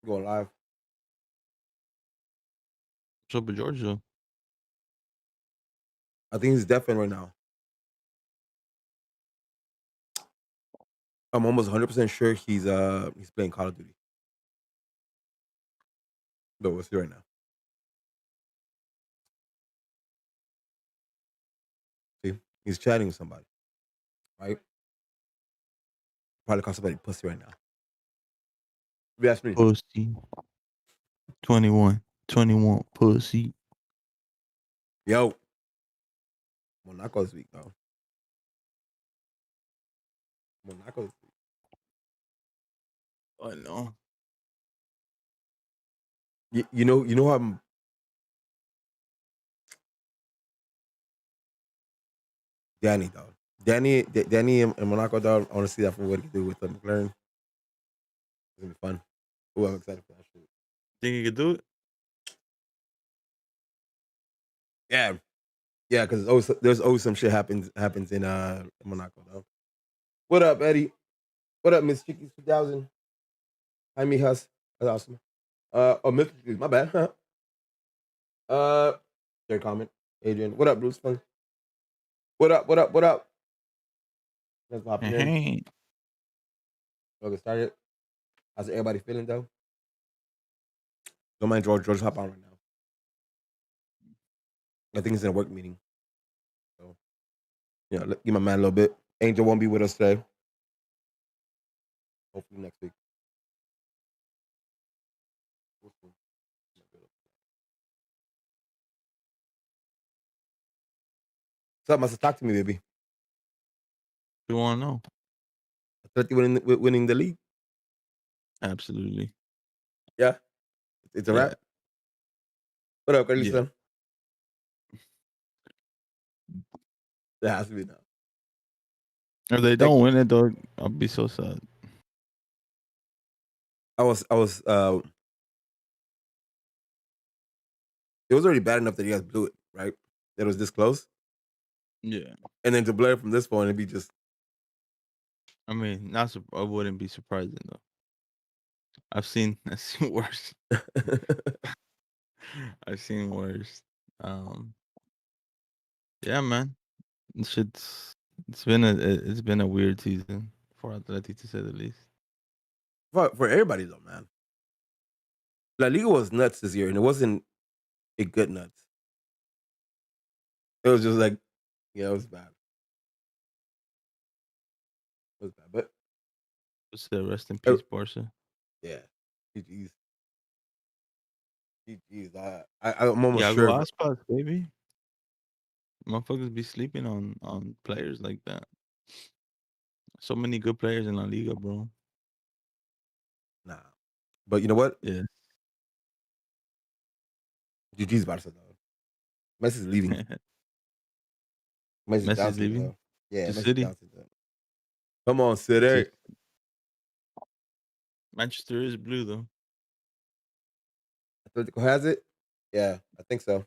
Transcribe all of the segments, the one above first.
Going live. What's up with Georgia? I think he's deafened right now. I'm almost 100% sure he's playing Call of Duty. But we'll see right now. See, he's chatting with somebody, right? Probably call somebody pussy right now. If you ask me, Pussy. 21. 21. Pussy. yo, Monaco's weak though. Monaco's weak. I know. You know how Danny though. Danny and Monaco though. I want to see that for what he can do with the McLaren. It's gonna be fun. Oh, I'm excited for that shit. Think you could do it? Yeah, yeah, because there's always some shit happens in Monaco though. What up, Eddie? What up, Miss Chicky 2000? Hi, me Hus. That's awesome. Oh, Miss Chicky, my bad. Their comment. Adrian, what up, Bruce? Fun. What up? What up? What up? Let's popping in. Hey. We'll get started. How's everybody feeling though? Don't mind George. George, hop on right now. I think he's in a work meeting. So, give my man a little bit. Angel won't be with us today. Hopefully next week. We'll see. What's up, Master? Talk to me, baby. You want to know? Atleti winning the league. Absolutely. Yeah, it's a Yeah. wrap. What up, Yeah. Carlisa? It has to be now. If they don't win it, dog, I'll be so sad. I was it was already bad enough that you guys blew it, right? That it was this close. Yeah. And then to blur it from this point, it'd be just I mean, I wouldn't be surprising, though. I've seen worse. I've seen worse. Um, yeah, man. It's been a weird season for Atleti, to say the least. for everybody though, man. La Liga was nuts this year, and it wasn't a good nuts. It was just like, it was bad. It was bad, but Let's say rest in uh, peace, Barca. yeah, GG's, GG's. I'm almost Iago sure. Aspas, baby. Motherfuckers be sleeping on players like that. So many good players in La Liga, bro. Nah, but you know what? Yeah. GG's Barca though. Messi's leaving. Messi's Messi's bouncing leaving though. Yeah, to Messi's City. bouncing though. Come on, City. Manchester is blue though. Atletico has it. Yeah, I think so.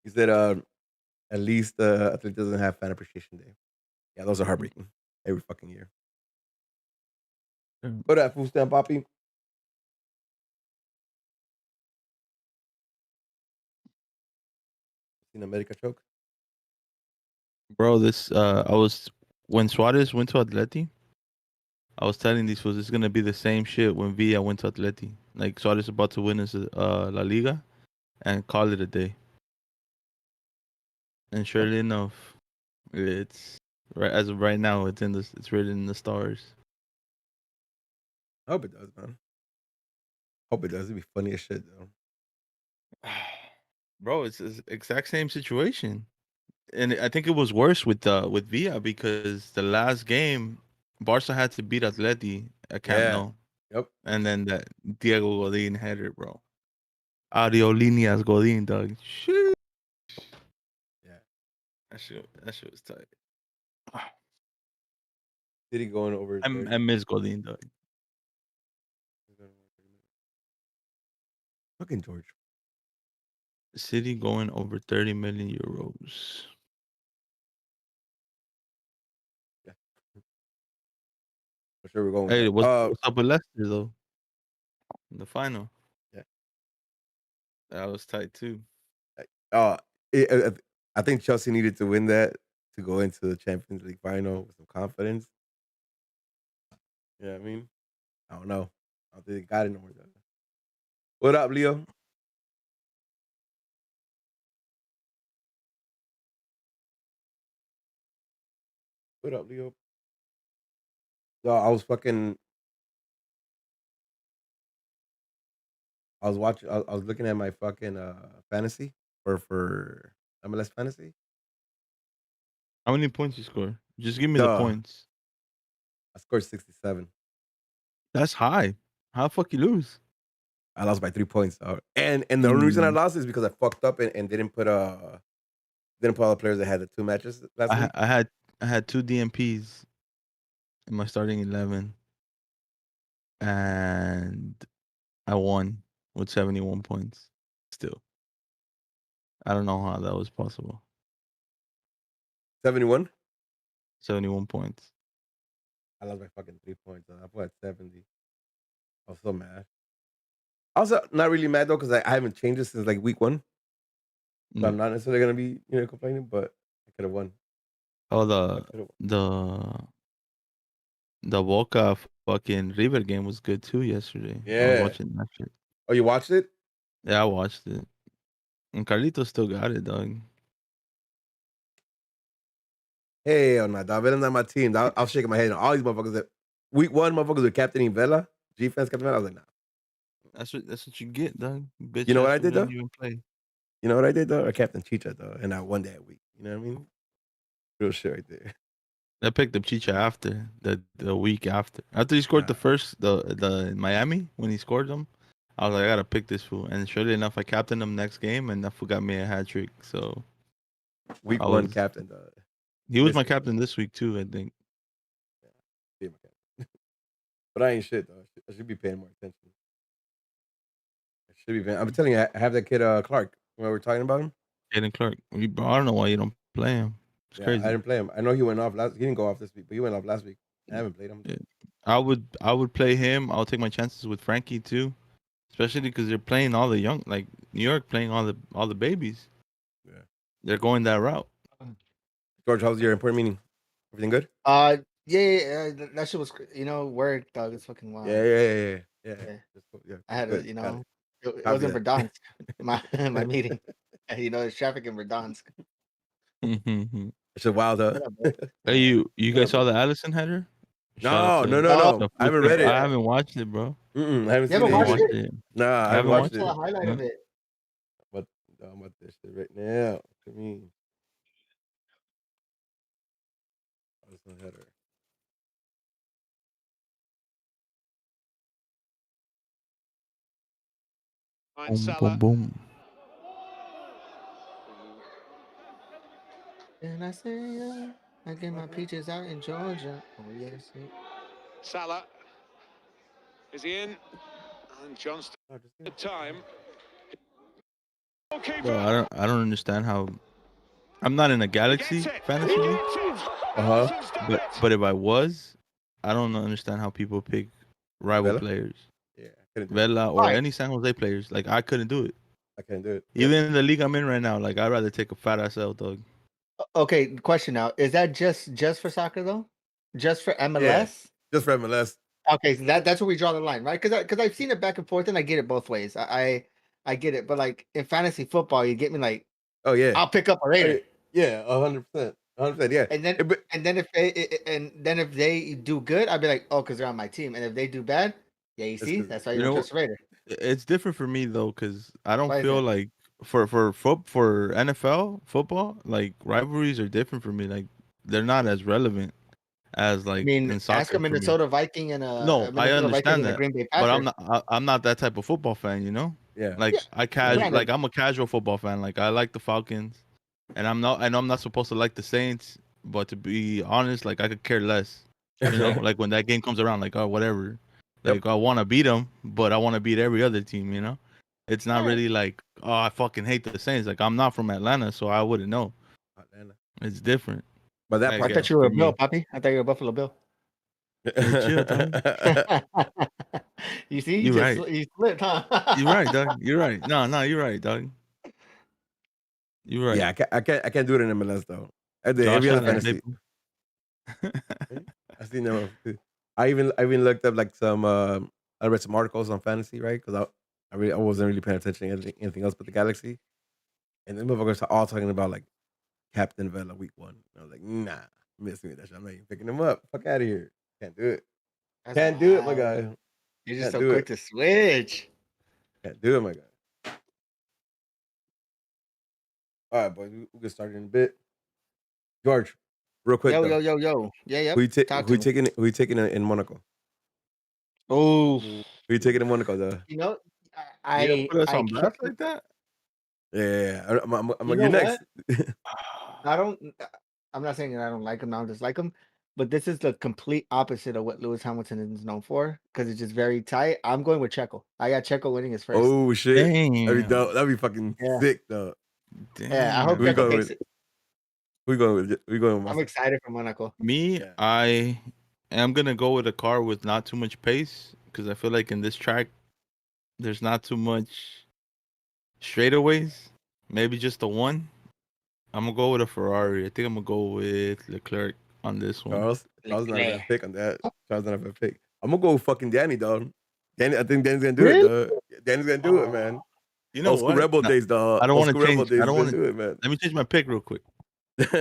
He said, at least Atletico doesn't have fan appreciation day. Yeah, those are heartbreaking every fucking year. Mm. What that food stamp, Poppy? Seen America choke? Bro, this I was when Suarez went to Atleti, I was telling these fools it's gonna be the same shit when Villa went to Atleti. Like Suarez about to win his La Liga and call it a day. And Huh? surely enough, it's right as of right now, it's written in the stars. I hope it does, man. Hope it does. It'd be funny as shit, though. Bro, it's the exact same situation. And I think it was worse with Villa because the last game Barca had to beat Atleti at Camp Yeah. Nou. Yep. And then that Diego Godin header, bro. Aerolíneas Godin, dog. Shit. Yeah. That shit was tight. City going over I 30. miss Godin, dog. Fucking George. City going over 30 million euros. Yeah. sure we're going with Hey, that. what's up with Leicester though? In the final, Yeah. that was tight too. Uh, it, I think Chelsea needed to win that to go into the Champions League final with some confidence. You know what I mean? I don't know. I don't think they got it no more. Though. What up, Leo? What up, Leo? Yo, I was watching. I was looking at my fucking fantasy for MLS fantasy. How many points you score? Just give me the Duh, points. I scored 67. That's high. How the fuck you lose? I lost by 3 points. And the only reason I Mm, lost is because I fucked up and didn't put all the players that had the 2 matches last I week. I had two DMPs in my starting 11, and I won with 71 points. Still, I don't know how that was possible. 71. 71 points. I lost by fucking 3 points. I put at 70. I was so mad. Also, not really mad though because I haven't changed it since like week one, so Yeah. I'm not necessarily gonna be complaining. But I could have won. Oh, I could have won. the the Boca fucking River game was good too yesterday. I was Yeah. watching that shit. Oh, you watched it? Yeah, I watched it. And Carlitos still got it, dog. Hell no, dog. Vela's not my team. I was shaking my head. All these motherfuckers that week one motherfuckers were captaining Vela, G fans captain Vela. I was like, nah. That's what you get, dog. You Bitch know what ass I who did didn't though? even play. You know what I did though? I captain Chicha though, and I won that week. You know what I mean? Real shit right there. I picked up Chicha after the week after. After he scored Nah. the first the in Miami when he scored them, I was like, I gotta pick this fool. And surely enough, I captained him next game, and that fool got me a hat trick. So Week I one was captain though. he was This my game though. captain this week too. I think. Yeah, be my captain. But I ain't shit though. I should be paying more attention. I should be paying. I'm telling you, I have that kid Clark. When we were talking about him. Aiden Clark. Bro, I don't know why you don't play him. It's Yeah, I crazy. didn't play him. I know he went off last. He didn't go off this week, but he went off last week. I haven't played him. Yeah. I would play him. I'll take my chances with Frankie too, especially because they're playing all the young, like New York playing all the babies. Yeah. They're going that route. George, how's your important meeting? Everything good? That shit was, work, dog. It's fucking Yeah, wild. yeah, yeah, yeah. Yeah. Yeah, Yeah, I had good. Got it. it was Copy in that. Verdansk, my my meeting. There's traffic in Verdansk. Hey, It's a wild, huh? What up, bro? you What guys up, saw bro? the Allison header? Shout out No, no, to no, No, no. the I food haven't thing. read I it. haven't watched it, bro. I haven't you seen haven't it I watched yet. watched it? it. Nah, I You haven't haven't I watched watched saw it. a highlight it? of it. But I'm about this shit right now. To me, that's a header. Boom, boom, boom. And I say, I get my peaches out in Georgia. Oh yes. Salah, is he in? And Johnston Oh, just the there. time. Bro, Goalkeeper, I don't understand how I'm not in a he gets Galaxy it. fantasy He league, gets it. Uh huh. Allison's done it. but if I was, I don't understand how people pick rival Vela. players, Yeah, I couldn't do it. Vela All or right. any San Jose players. Like I couldn't do it. I can't do it. Yep. Even in the league I'm in right now, like I'd rather take a fat ass L, dog. Okay, question now. Is that just for soccer though? Just for Yeah. MLS? Just for MLS. Okay, so that's where we draw the line, right? Because I've seen it back and forth, and I get it both ways. I get it, but like in fantasy football, you get me like Oh yeah. I'll pick up a Oh, Raider, yeah. 100%. 100%. Yeah. and then But and then if they do good, I'd be like, oh, because they're on my team, and if they do bad, yeah, you it's see, 'cause- that's why you You don't know, trust a Raider. it's different for me though, because I don't Why is feel that? like for NFL football, like rivalries are different for me. Like they're not as relevant as I like mean, in ask a soccer for me. Minnesota Viking and No, a I Minnesota Viking understand and a that, Green Bay but Packer. I'm not that type of football fan. You know, yeah. like Yeah, I casual, granted. like I'm a casual football fan. Like I like the Falcons, and I know I'm not supposed to like the Saints, but to be honest, like I could care less. You know, like when that game comes around, like oh whatever, Yep. like I want to beat them, but I want to beat every other team. You know, it's not All right. really like oh I fucking hate the Saints. Like I'm not from Atlanta, so I wouldn't know. Atlanta. It's different, But that I I part, guess thought you were for a Bill, me. Poppy. I thought you were a Buffalo Bill. Chill, dog. You see, You're right. you slipped, huh? You're right, dog. You're right. No, you're right, dog. You're right. Yeah, I can't do it in MLS though. I did Josh every other Allen, fantasy. baby. I seen them. I even looked up like some. I read some articles on fantasy, right? Because I wasn't really paying attention to anything else but the Galaxy, and the motherfuckers are all talking about like Captain Vela week 1. And I was like, nah, missing that shit. I'm not even picking him up. Fuck out of here. Can't do it. That's Can't do it, my wild. guy. You're just Can't so do quick it. to switch. Can't do it, my guy. All right, boys. We'll get started in a bit. George, real quick Yo, though. yo. Yeah, yep. Who you Talk to me. taking in Monaco? Oh, Who you taking in Monaco though? you know, You gonna put us I on blast kept. like that? Yeah. I'm You like, know you're next. I don't. I'm not saying that I don't like him. I don't dislike him, but this is the complete opposite of what Lewis Hamilton is known for because it's just very tight. I'm going with Checo. I got Checo winning his first. Oh shit. That'd be Damn. dope. That'd be fucking Yeah. sick though. Yeah, I hope Who you Checo going takes with? it. We going with I'm excited for Monaco. Me, Yeah. I am gonna go with a car with not too much pace because I feel like in this track, there's not too much straightaways. Maybe just the one. I'm gonna go with a Ferrari. I think I'm gonna go with Leclerc on this one. Charles not a bad Leclerc. pick on that. Charles not a bad pick. I'm gonna go with fucking Danny, dog. Danny, I think Danny's gonna do Really? it, dog. Danny's gonna do it, man. You know Old school what? Rebel No, days, dog. I don't Old wanna school Rebel change- days. I don't He's wanna- gonna do it, man. Let me change my pick real quick. Let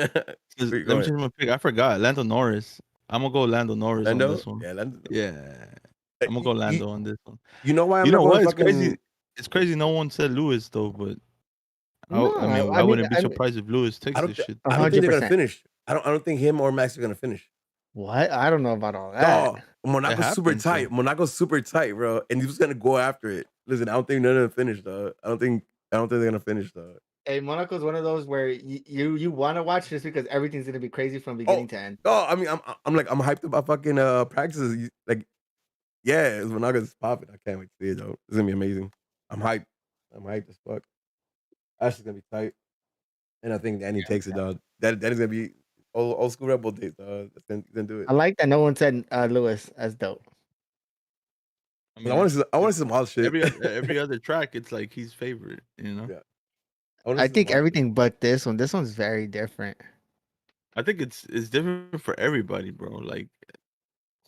Go me ahead. change my pick. I forgot. Lando Norris. I'm gonna go Lando Norris on Lando? this one. Yeah, Lando. Yeah. I'm gonna go Lando on this one. You know why I'm You not know going what? It's fucking crazy. It's crazy. No one said Lewis though, but I wouldn't be surprised if Lewis takes I this don't shit. I don't think they're gonna 100%. finish. I don't think him or Max are gonna finish. What? I don't know about all that. Dog, Monaco's super happens, tight. though. Monaco's super tight, bro. And he was gonna go after it. Listen, I don't think none of them finish, dog. I don't think they're gonna finish, dog. Hey, Monaco's one of those where you want to watch just because everything's gonna be crazy from beginning to end. Oh, I mean, I'm hyped about fucking practices. Like, yeah, Monaco's popping. I can't wait to see it though. It's gonna be amazing. I'm hyped. I'm hyped as fuck. That's gonna be tight. And I think Danny takes it, dog. Danny's gonna be old school Rebel days, dog. He's gonna do it. I like that no one said Lewis as dope. I want to see some wild shit. Every other track, it's like he's favorite. You know. Yeah. I think everything but this one. This one's very different. I think it's different for everybody, bro. Like,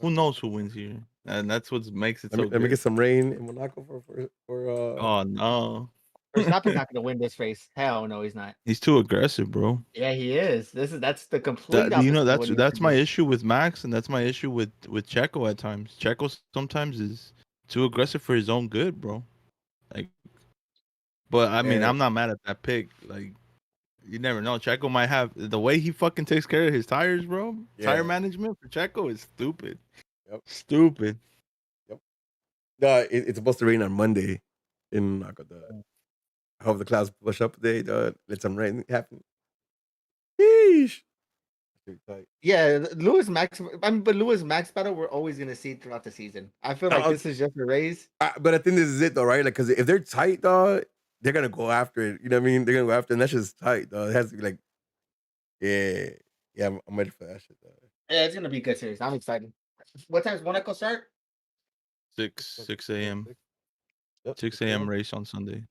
who knows who wins here, and that's what makes it so Let me good. get some rain in Monaco for Oh no, Verstappen's not gonna win this race. Hell no, he's not. he's too aggressive, bro. Yeah, he is. That's the complete. You know, opposite of what that's he my should do. issue with Max, and that's my issue with Checo at times. Checo sometimes is too aggressive for his own good, bro. Like, but I mean, Yeah. I'm not mad at that pick. Like, you never know. Checo might have the way he fucking takes care of his tires, bro. Yeah. Tire management for Checo is stupid. Yep. Stupid. No, it's supposed to rain on Monday in Monaco. I hope the clouds push up today. Let some rain happen. Yeesh. Pretty tight. Yeah, Lewis Max. But Lewis Max battle we're always gonna see throughout the season. I feel like this is just a race. But I think this is it though, right? Like, because if they're tight, dog, they're gonna go after it. You know what I mean? They're gonna go after it, and that's just tight, dog. It has to be like, yeah. I'm ready for that shit, dog. Yeah, it's gonna be a good series. I'm excited. What time's Monaco start? 6 a.m. Yep, 6 a.m. race on Sunday.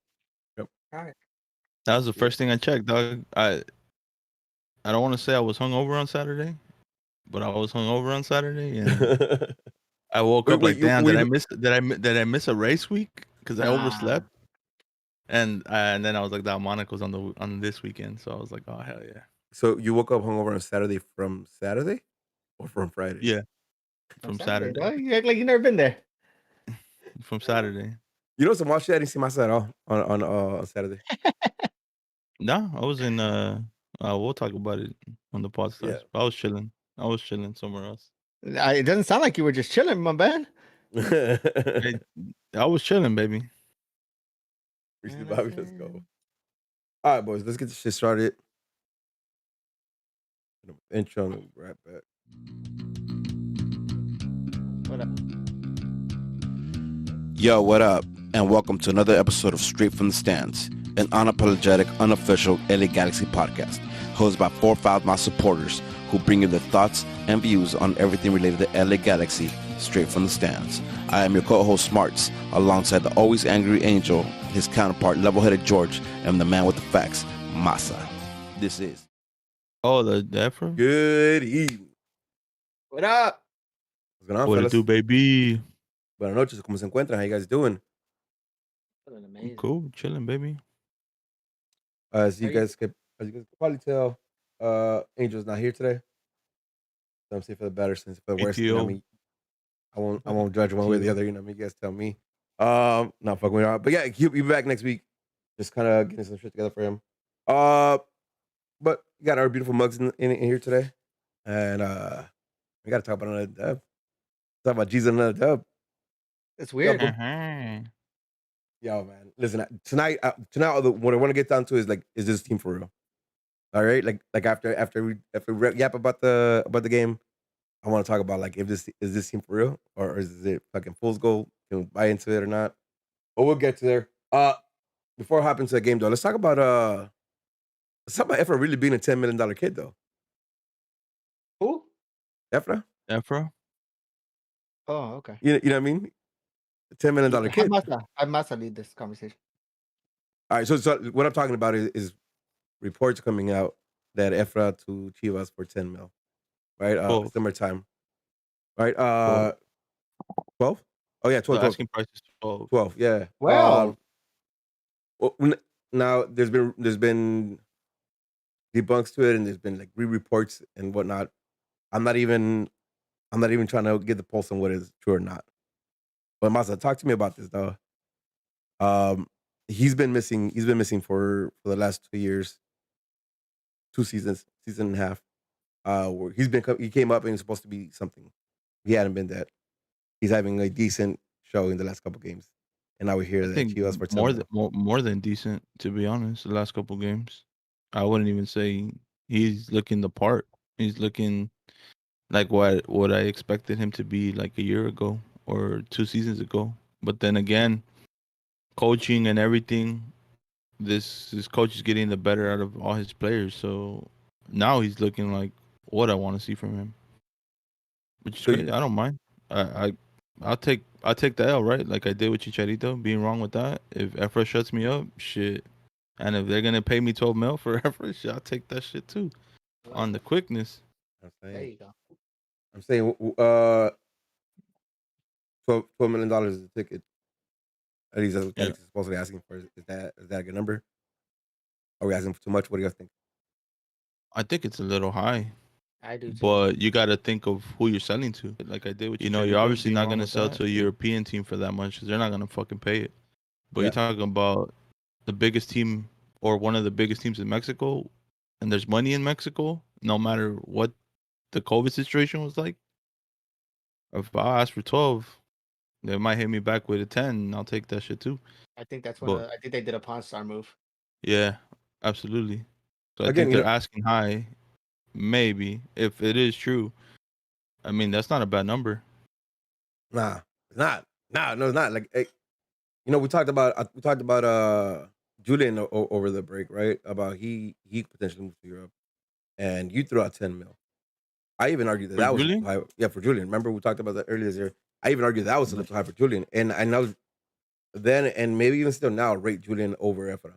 Yep. All right. That was the first thing I checked, dog. I don't want to say I was hungover on Saturday, but I was hungover on Saturday, and I woke up like, damn, did I miss a race week because I overslept? And then I was like, that Monaco's on this weekend, so I was like, oh hell yeah. So you woke up hungover on Saturday from Saturday, or from Friday? Yeah, from Saturday. Well, you act like you never been there. From Saturday. You know some wild shit I didn't see myself at all on Saturday. No, I was in. We'll talk about it when the pod starts. Yeah. I was chilling somewhere else. It doesn't sound like you were just chilling, my man. Hey, I was chilling, baby. Let's go. All right, boys, let's get this shit started. Intro and we'll right back. What up? Yo, what up? And welcome to another episode of Straight from the Stands, an unapologetic, unofficial LA Galaxy podcast, hosted by 4 Foul Mouth supporters who bring you the thoughts and views on everything related to LA Galaxy straight from the stands. I am your co-host Smarts, alongside the always angry Angel, his counterpart level-headed George, and the man with the facts, Masa. This is... Oh, the Ephraim? Good evening. What up? What's going on, What it fellas? do, baby? Buenas noches, ¿cómo se encuentran? How you guys doing? Feeling amazing. Cool, chilling, baby. As you Are you- guys can probably tell, Angel's not here today. So I'm saying for the better, since for the worse. You know what I ATO. mean? I won't judge one way or the other. You know what I mean? You guys tell me. Not fucking with y'all. But yeah, he'll be back next week. Just kind of getting some shit together for him. But we got our beautiful mugs in here today, and we got to talk about another dub. Talk about Jesus another dub. It's weird. bro. Yo, man, listen. Tonight, what I want to get down to is like, is this team for real? All right, like after we yap about the game, I want to talk about like, if this is this team for real, or is it fucking fool's gold? Can we buy into it or not? But we'll get to there. Before I hop into the game though, let's talk about Efra really being a $10 million kid though. Who? Efra, Ephraim? Oh, okay. you know what I mean? A $10 million kid. I must lead this conversation. All right, so what I'm talking about is reports coming out that Efra to Chivas for 10 mil, right? 12. Summer time, right? 12? Oh yeah, 12, The 12, asking price is 12. 12, yeah. Well, Now there's been debunks to it, and there's been like reports and whatnot. I'm not even trying to get the pulse on what is true or not. But Masa, talk to me about this though. He's been missing for the last 2 years, 2 seasons, season and a half. Where he came up and he's supposed to be something. He hadn't been that. He's having a decent show in the last couple games, and now we hear I that think Chivas for 10 more mil. than more than decent, to be honest. The last couple games, I wouldn't even say he's looking the part. He's looking like what I expected him to be like a year ago or 2 seasons ago. But then again, coaching and everything, this coach is getting the better out of all his players. So now he's looking like what I want to see from him, which is So great. I don't mind. I'll take the L, right? Like I did with Chicharito, being wrong with that. If Efra shuts me up, shit. And if they're gonna pay me 12 mil for Efra, shit, I'll take that shit too. On the quickness. I'm there saying, you go. $12 million is a ticket. At least that's what Yeah. he's supposedly asking for. Is that a good number? Are we asking for too much? What do you guys think? I think it's a little high. I do too. But you got to think of who you're selling to. Like I did with you're obviously not going to sell to a European team for that much because they're not going to fucking pay it. But you're talking about the biggest team or one of the biggest teams in Mexico, and there's money in Mexico, no matter what the COVID situation was like. If I ask for 12, they might hit me back with a 10, and I'll take that shit too. I think that's But- I think they did a Pawn Star move. Yeah, absolutely. So I Again, think they're asking high, maybe, if it is true. I mean, that's not a bad number. Nah, it's not. Nah, no, it's not. Like, we talked about Julian over the break, right? About he potentially move to Europe, and you threw out 10 mil. I even argued that For that was Julian? high. Yeah, for Julian. Remember we talked about that earlier this year. I even argued that was a little high for Julian, and I know then and maybe even still now rate Julian over Efra,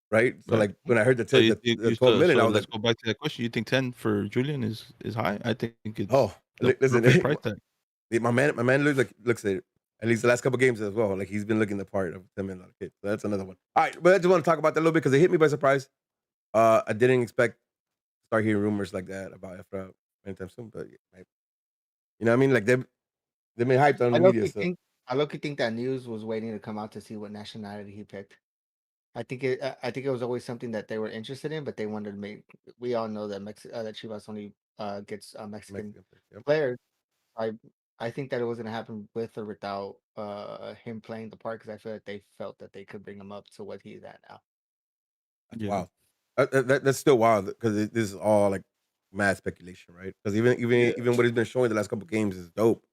right? So Right. like when I heard the So 10, you the 12 million, I was let's like, go back to that question. You think 10 for Julian is high? I think it's oh, the listen, perfect price tag. my man looks at least the last couple games as well. Like he's been looking the part of $10 million kid. So that's another one. All right, but I just want to talk about that a little bit because it hit me by surprise. I didn't expect to start hearing rumors like that about Efra anytime soon, but you know what I mean? Like they've been hyped on the media. So I low-key think that news was waiting to come out to see what nationality he picked. I think it was always something that they were interested in, but they wanted to make. We all know that that Chivas only gets Mexican yep. players. I think that it was going to happen with or without him playing the part because I feel like they felt that they could bring him up to what he's at now. That's Yeah. wild. That's still wild because this is all like mad speculation, right? Because even what he's been showing the last couple games is dope.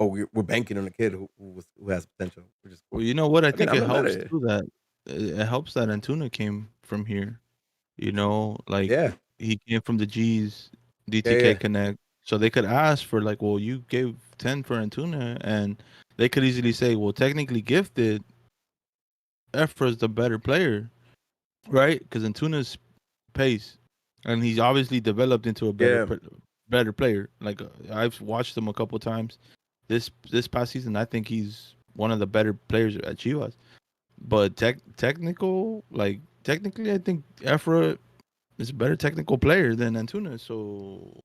Oh, we're banking on a kid who has potential. Well, you know what? I think I'm it not mad helps at it. too that it helps that Antuna came from here. You know, like Yeah, he came from the G's DTK yeah. Connect, so they could ask for like, well, you gave 10 for Antuna, and they could easily say, well, technically gifted, Efra's the better player, right? Because Antuna's pace, and he's obviously developed into a Yeah. better player. Like I've watched him a couple times this past season. I think he's one of the better players at Chivas. But technically, I think Efra is a better technical player than Antuna. So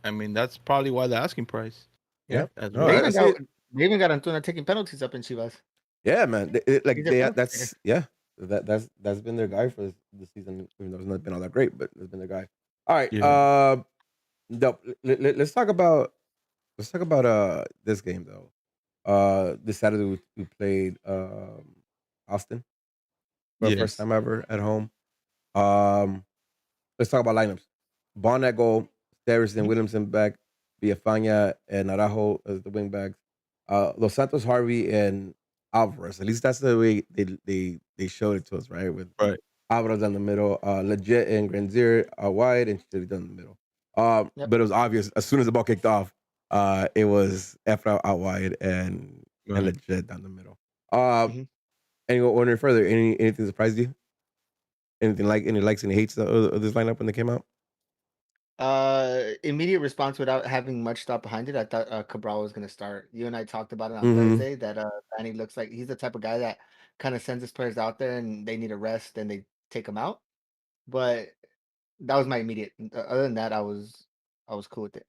I mean, that's probably why the asking price Yeah. Yeah. as No, They well. I even see got it. they even got Antuna taking penalties up in Chivas. Yeah, man. He's Like a penalty taker. that's yeah. That's been their guy for the season, even though it's not been all that great, but it's been their guy. All right. Yeah. Let's talk about this game though. This Saturday we played Austin for the first Yes. time ever at home. Um, let's talk about lineups. Bond at goal, Steris and Mhm. Williamson back, Villafana and Araujo as the wing backs. Los Santos, Harvey, and Alvarez. At least that's the way they showed it to us, right? With Right. Alvarez down the middle, Legit and Granzier wide, and Chili down the middle. Yep. But it was obvious as soon as the ball kicked off, it was Efra out wide and Right. Legit down the middle. Um, Mhm. and you go wondering further, anything surprised you? Anything like any likes, any hates of this lineup when they came out? Immediate response without having much thought behind it. I thought Cabral was gonna start. You and I talked about it on Mm-hmm. Thursday that Danny looks like he's the type of guy that kind of sends his players out there and they need a rest and they take him out. But that was my immediate. Other than that, I was cool with it.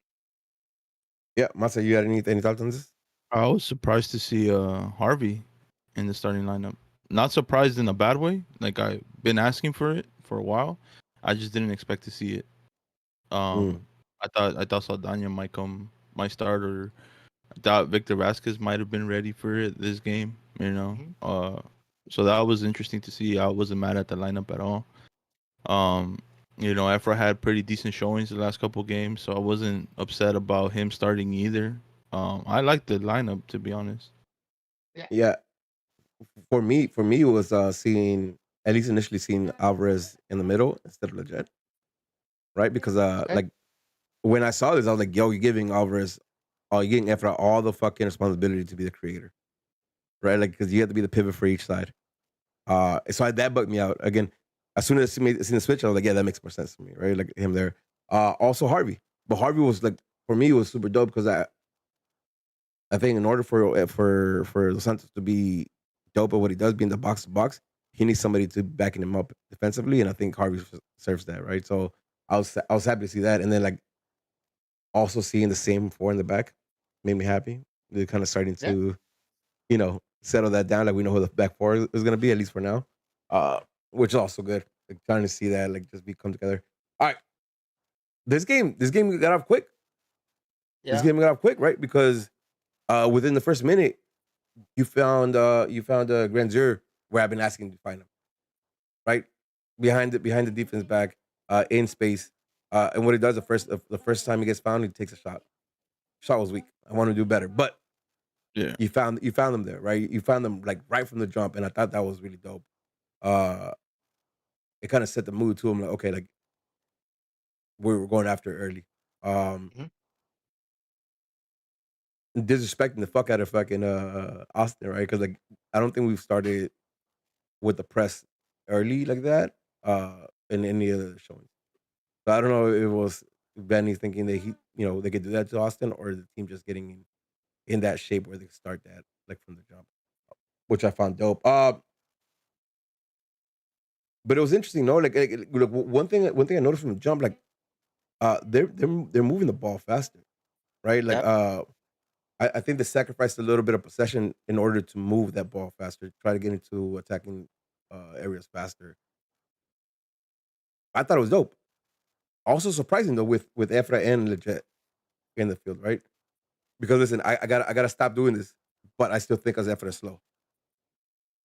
Yeah, Masa, you had any thoughts on this? I was surprised to see Harvey in the starting lineup. Not surprised in a bad way. Like I've been asking for it for a while. I just didn't expect to see it. Mm. I thought Saldana might start, or I thought Victor Vasquez might have been ready for it this game. Mhm. So that was interesting to see. I wasn't mad at the lineup at all. Um, Efra had pretty decent showings the last couple games, so I wasn't upset about him starting either. I liked the lineup, to be honest. Yeah. Yeah, for me, it was seeing at least initially seeing Alvarez in the middle instead of Leggett, right? Because Okay. like when I saw this, I was like, "Yo, you're giving Alvarez, you're giving Efra all the fucking responsibility to be the creator, right? Like because you have to be the pivot for each side." That bugged me out again. As soon as I seen the switch, I was like, "Yeah, that makes more sense to me, right?" Like him there. Also Harvey, but Harvey was like for me it was super dope because I think in order for Dos Santos to be dope at what he does, being the box to box, he needs somebody to backing him up defensively, and I think Harvey serves that, right? So I was happy to see that, and then like also seeing the same four in the back made me happy. They're kind of starting Yeah. to settle that down. Like we know who the back four is going to be at least for now, uh, which is also good. Like, trying to see that like just be come together. All right, this game got off quick. This Yeah. game got off quick, right? Because within the first minute you found Grandier where I've been asking to find him, right? Behind the defense back, in space. And what he does the first time he gets found, he takes a shot. Shot was weak. I want to do better. But Yeah. you found them there, right? You found them like right from the jump, and I thought that was really dope. Uh it kind of set the mood to him, like, okay, like we're going after it early. Um Mhm. Disrespecting the fuck out of fucking Austin, right? Because like I don't think we've started with the press early like that in any other showings. So I don't know if it was Benny thinking that they could do that to Austin, or the team just getting in that shape where they could start that like from the jump, which I found dope. But it was interesting, no? Like, one thing I noticed from the jump, like they're moving the ball faster, right? Like Yep. I think they sacrificed a little bit of possession in order to move that ball faster, try to get into attacking areas faster. I thought it was dope. Also surprising though with Efra and Leggett in the field, right? Because listen, I gotta stop doing this, but I still think Efra is slow,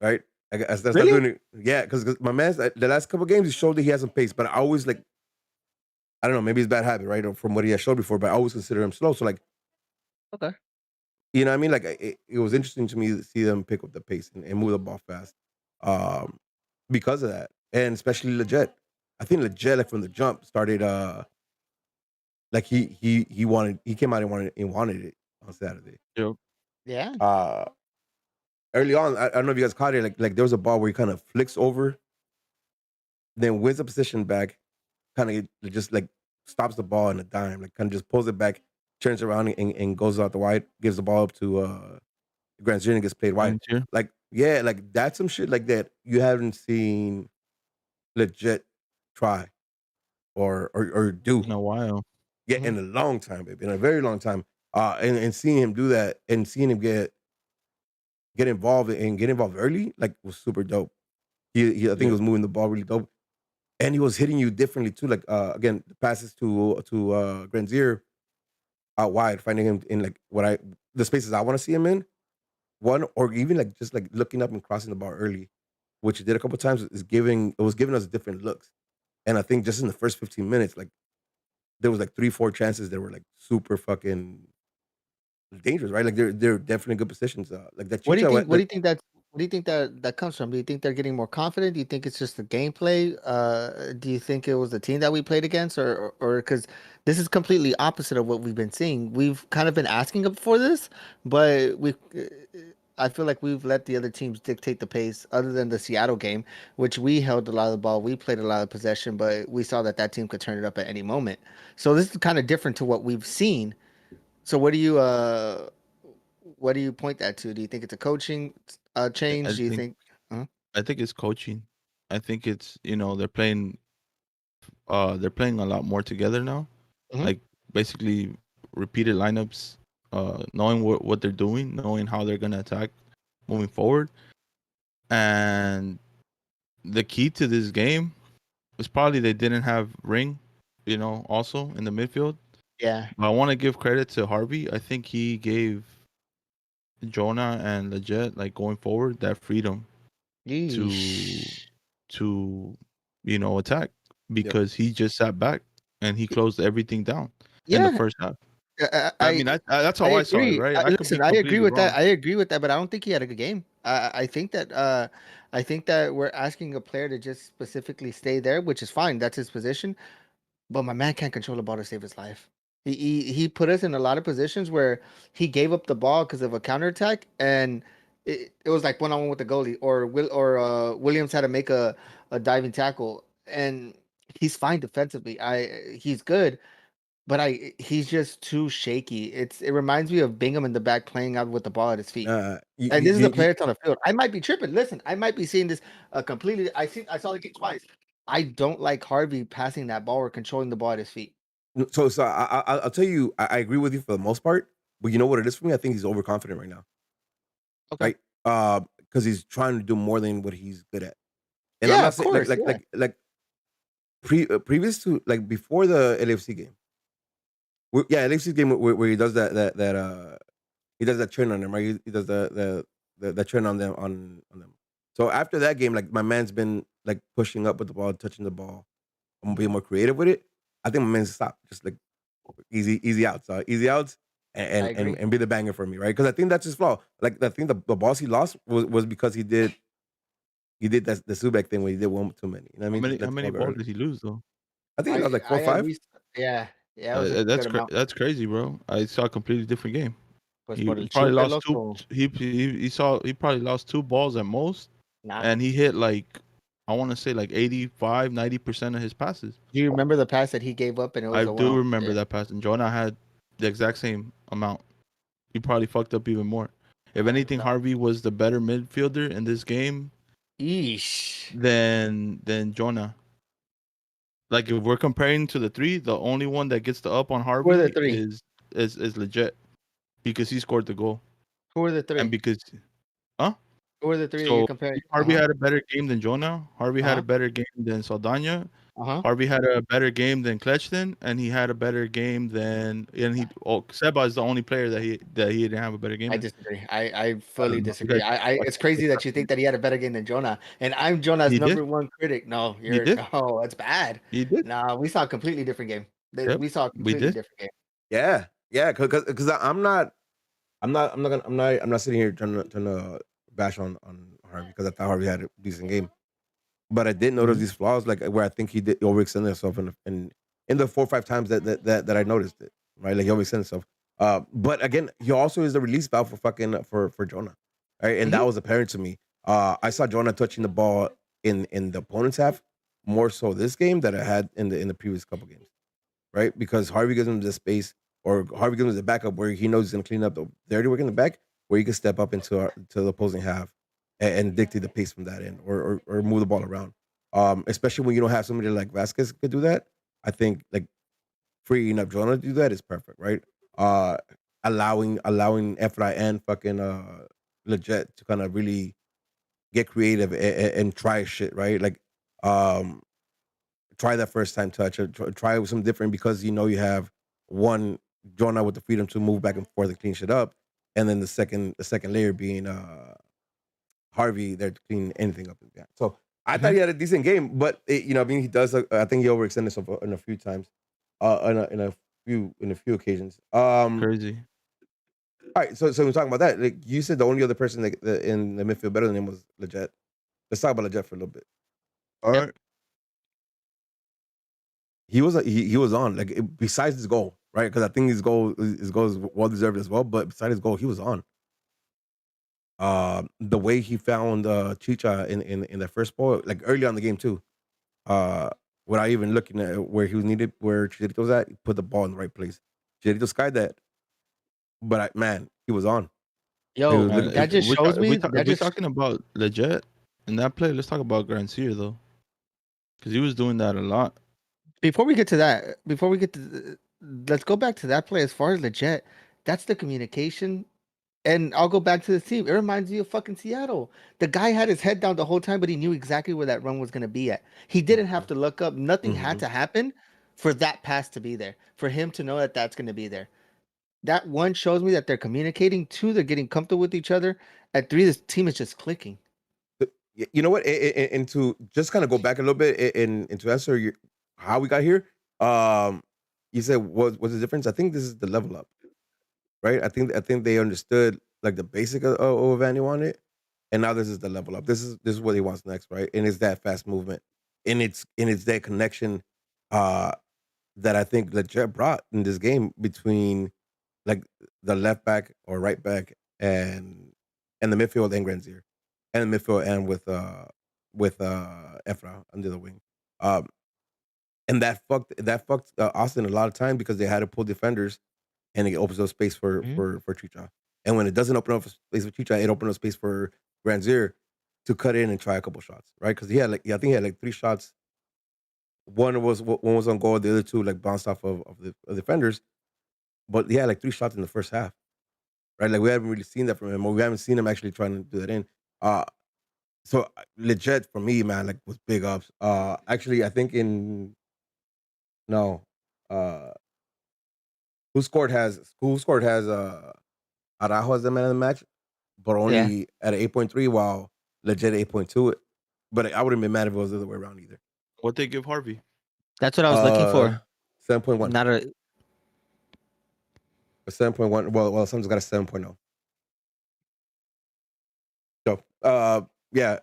right? I start Really? doing it, yeah, because my man, the last couple games he showed that he has some pace, but I always like I don't know, maybe it's a bad habit, right? Or from what he has showed before, but I always consider him slow. So like, Okay. you know what I mean? Like it was interesting to me to see them pick up the pace and move the ball fast, um, because of that, and especially Leggett. I think legit like from the jump started like he came out and wanted it on Saturday. Yep. Yeah. Uh Early on, I don't know if you guys caught it, like there was a ball where he kind of flicks over, then wins the position back, kind of just like stops the ball in a dime, like kind of just pulls it back, turns around and goes out the wide, gives the ball up to Grant Jr. gets played wide. Thanks, here. Like, yeah, like that's some shit like that you haven't seen legit try or do. In a while. Yeah, Mhm. in a long time, baby, in a very long time. And seeing him do that and seeing him get involved and get involved early, like was super dope. He I think he Yep. was moving the ball really dope. And he was hitting you differently too. Like again, the passes to Granzier out wide, finding him in like the spaces I want to see him in. One or even like just like looking up and crossing the ball early, which he did a couple times, was giving us different looks. And I think just in the first 15 minutes, like there was like 3-4 chances that were like super fucking dangerous, right? Like they're definitely good positions. Like that What do you Chicha, think? What do you think that? What do you think that comes from? Do you think they're getting more confident? Do you think it's just the gameplay? Do you think it was the team that we played against, or because this is completely opposite of what we've been seeing? We've kind of been asking for this, but I feel like we've let the other teams dictate the pace. Other than the Seattle game, which we held a lot of the ball, we played a lot of possession, but we saw that team could turn it up at any moment. So this is kind of different to what we've seen. So what do you point that to? Do you think it's a coaching I change? Do you think think? Huh? I think it's coaching. I think it's they're playing a lot more together now. Mhm. Like basically repeated lineups, knowing what they're doing, knowing how they're gonna attack moving forward. And the key to this game was probably they didn't have Ring, also in the midfield. Yeah. But I want to give credit to Harvey. I think he gave Jonah and Leggett, like going forward, that freedom to Yeesh. to attack, Yep. because he just sat back and he closed everything down in the Yeah. first half. I I I, mean, that's I how I saw it, agree. right? I could be Listen, I agree completely with that. wrong. I agree with that, but I don't think he had a good game. I think that we're asking a player to just specifically stay there, which is fine. That's his position. But my man can't control the ball to save his life. He put us in a lot of positions where he gave up the ball because of a counterattack, and it was like one on one with the goalie, Williams had to make a diving tackle, and he's fine defensively. He's good, but he's just too shaky. It reminds me of Bingham in the back playing out with the ball at his feet. You, And you, this is a you, player that's on the field. I might be tripping. Listen, I might be seeing this completely. I saw the game twice. I don't like Harvey passing that ball or controlling the ball at his feet. so I'll tell you, I agree with you for the most part, but you know what it is for me? I think he's overconfident right now, Okay. right? Because he's trying to do more than what he's good at. And I'm Yeah, not of saying course. Yeah. previous to like before the LFC game. Yeah, LFC game where he does that he does that turn on them, right? He does the turn on them. So after that game, like my man's been like pushing up with the ball, touching the ball. I'm being more creative with it. I think my man's stopped, just like easy outs, easy outs, I agree. and be the banger for me, right? Because I think that's his flaw. Like I think the balls he lost was because he did that the Subek thing where he did one too many. You know what I How mean? many Just how let the many ball go balls early. did he lose though? I think he lost like four I or five. agree. Yeah, yeah, it was a good amount. That's crazy, bro. I saw a completely different game. Pues He por el probably chupe, lost two. loco. He probably lost two balls at most, Nah. and he hit like, I want to say like 85-90% of his passes. Do you remember the pass that he gave up and it was I a one do on? remember Yeah. that pass, and Jonah had the exact same amount. He probably fucked up even more. If anything, No. Harvey was the better midfielder in this game Eesh. than Jonah. Like if we're comparing to the three, the only one that gets the up on Who are the Harvey three? is legit, because he scored the goal, Who are the and three? because huh? Who are the three that you're So comparing? Harvey had a better game than Jonah. Harvey had Uh-huh. a better game than Saldana. Uh-huh. Harvey had a better game than Klechton, and he had a better game Seba is the only player that he didn't have a better game I than. disagree. I I fully don't know. You guys disagree. It's crazy that you think that he had a better game than Jonah. And I'm Jonah's He did. number one critic. No, He did. no, that's bad. He did. Nah, we saw a completely different game. Yep. We saw a We completely did. different game. Yeah, yeah, because I'm not sitting here trying to bash on Harvey because I thought Harvey had a decent game. but I did notice Mhm. these flaws, like where I think he did overextend himself in the 4 or 5 times that I noticed it, right? Like he overextended himself. But again, he also is the release valve for fucking for Jonah, right? And that was apparent to me. I saw Jonah touching the ball in the opponent's half more so this game than I had in the previous couple games, right? Because Harvey gives him the space, or Harvey gives him the backup where he knows he's going to clean up the dirty work in the back, where he can step up to the opposing half and dictate the pace from that end, or move the ball around. Especially when you don't have somebody like Vasquez could do that. I think like freeing up Jonah to do that is perfect, right? Uh, allowing Efra and fucking Legit to kind of really get creative and try shit, right? Like um try that first time touch, or try with something different, because you have one Jonah with the freedom to move back and forth and clean shit up, and then the second layer being Harvey there to clean anything up again. So I thought he had a decent game, but I mean, he does. I think he overextended himself in a few times, in a few occasions. Crazy. All right, so we're talking about that. Like you said, the only other person that in the midfield better than him was Leggett. Let's talk about Leggett for a little bit. All right. He was on, like, besides his goal, right? Because I think his goal is well deserved as well. But besides his goal, he was on. The way he found Chicha in the first ball, like early on the game too. Uh, without even looking at where he was needed, where Chicharito was at, he put the ball in the right place. Chicharito skied that, but man, he was on. He Yo, was looking. that just shows me If that we're just talking about Legit in that play, let's talk about Grancier though, because he was doing that a lot. before we get to that, let's go back to that play as far as legit. That's the communication. And I'll go back to the team. It reminds me of fucking Seattle. The guy had his head down the whole time, but he knew exactly where that run was going to be at. He didn't have to look up. Nothing had Mhm. to happen for that pass to be there, for him to know that that's going to be there. That one shows me that they're communicating. Two, they're getting comfortable with each other. At three, this team is just clicking. You know what? And to just kind of go back a little bit and to answer how we got here. Um, you said what's the difference? I think this is the level up, right? I think they understood like the basic of Vanny wanted, and now this is the level up. This is what he wants next, right? And it's that fast movement, and it's that connection uh that I think that Jet brought in this game between like the left back or right back and the midfield and Granzier, and the midfield and with Efra under the wing. Um, and that fucked Austin a lot of time because they had to pull defenders, and it opens up space for Mhm. for Chicha. And when it doesn't open up space for Chicha, it opens up space for Granzier to cut in and try a couple shots, right? Because I think he had like 3 shots. One was on goal, the other two like bounced off of defenders. But he had like 3 shots in the first half, right? Like we haven't really seen that from him, or we haven't seen him actually trying to do that in. Uh, so legit for me, man, like was big ups. Actually, I think in no, uh, who scored has Araujo as the man of the match, but Yeah. only at an 8.3, while legit 8.2. But I wouldn't be mad if it was the other way around either. What they give Harvey? That's what I was looking for. 7.1, Not a 7.1. Well, someone's got a 7.0. So, yeah.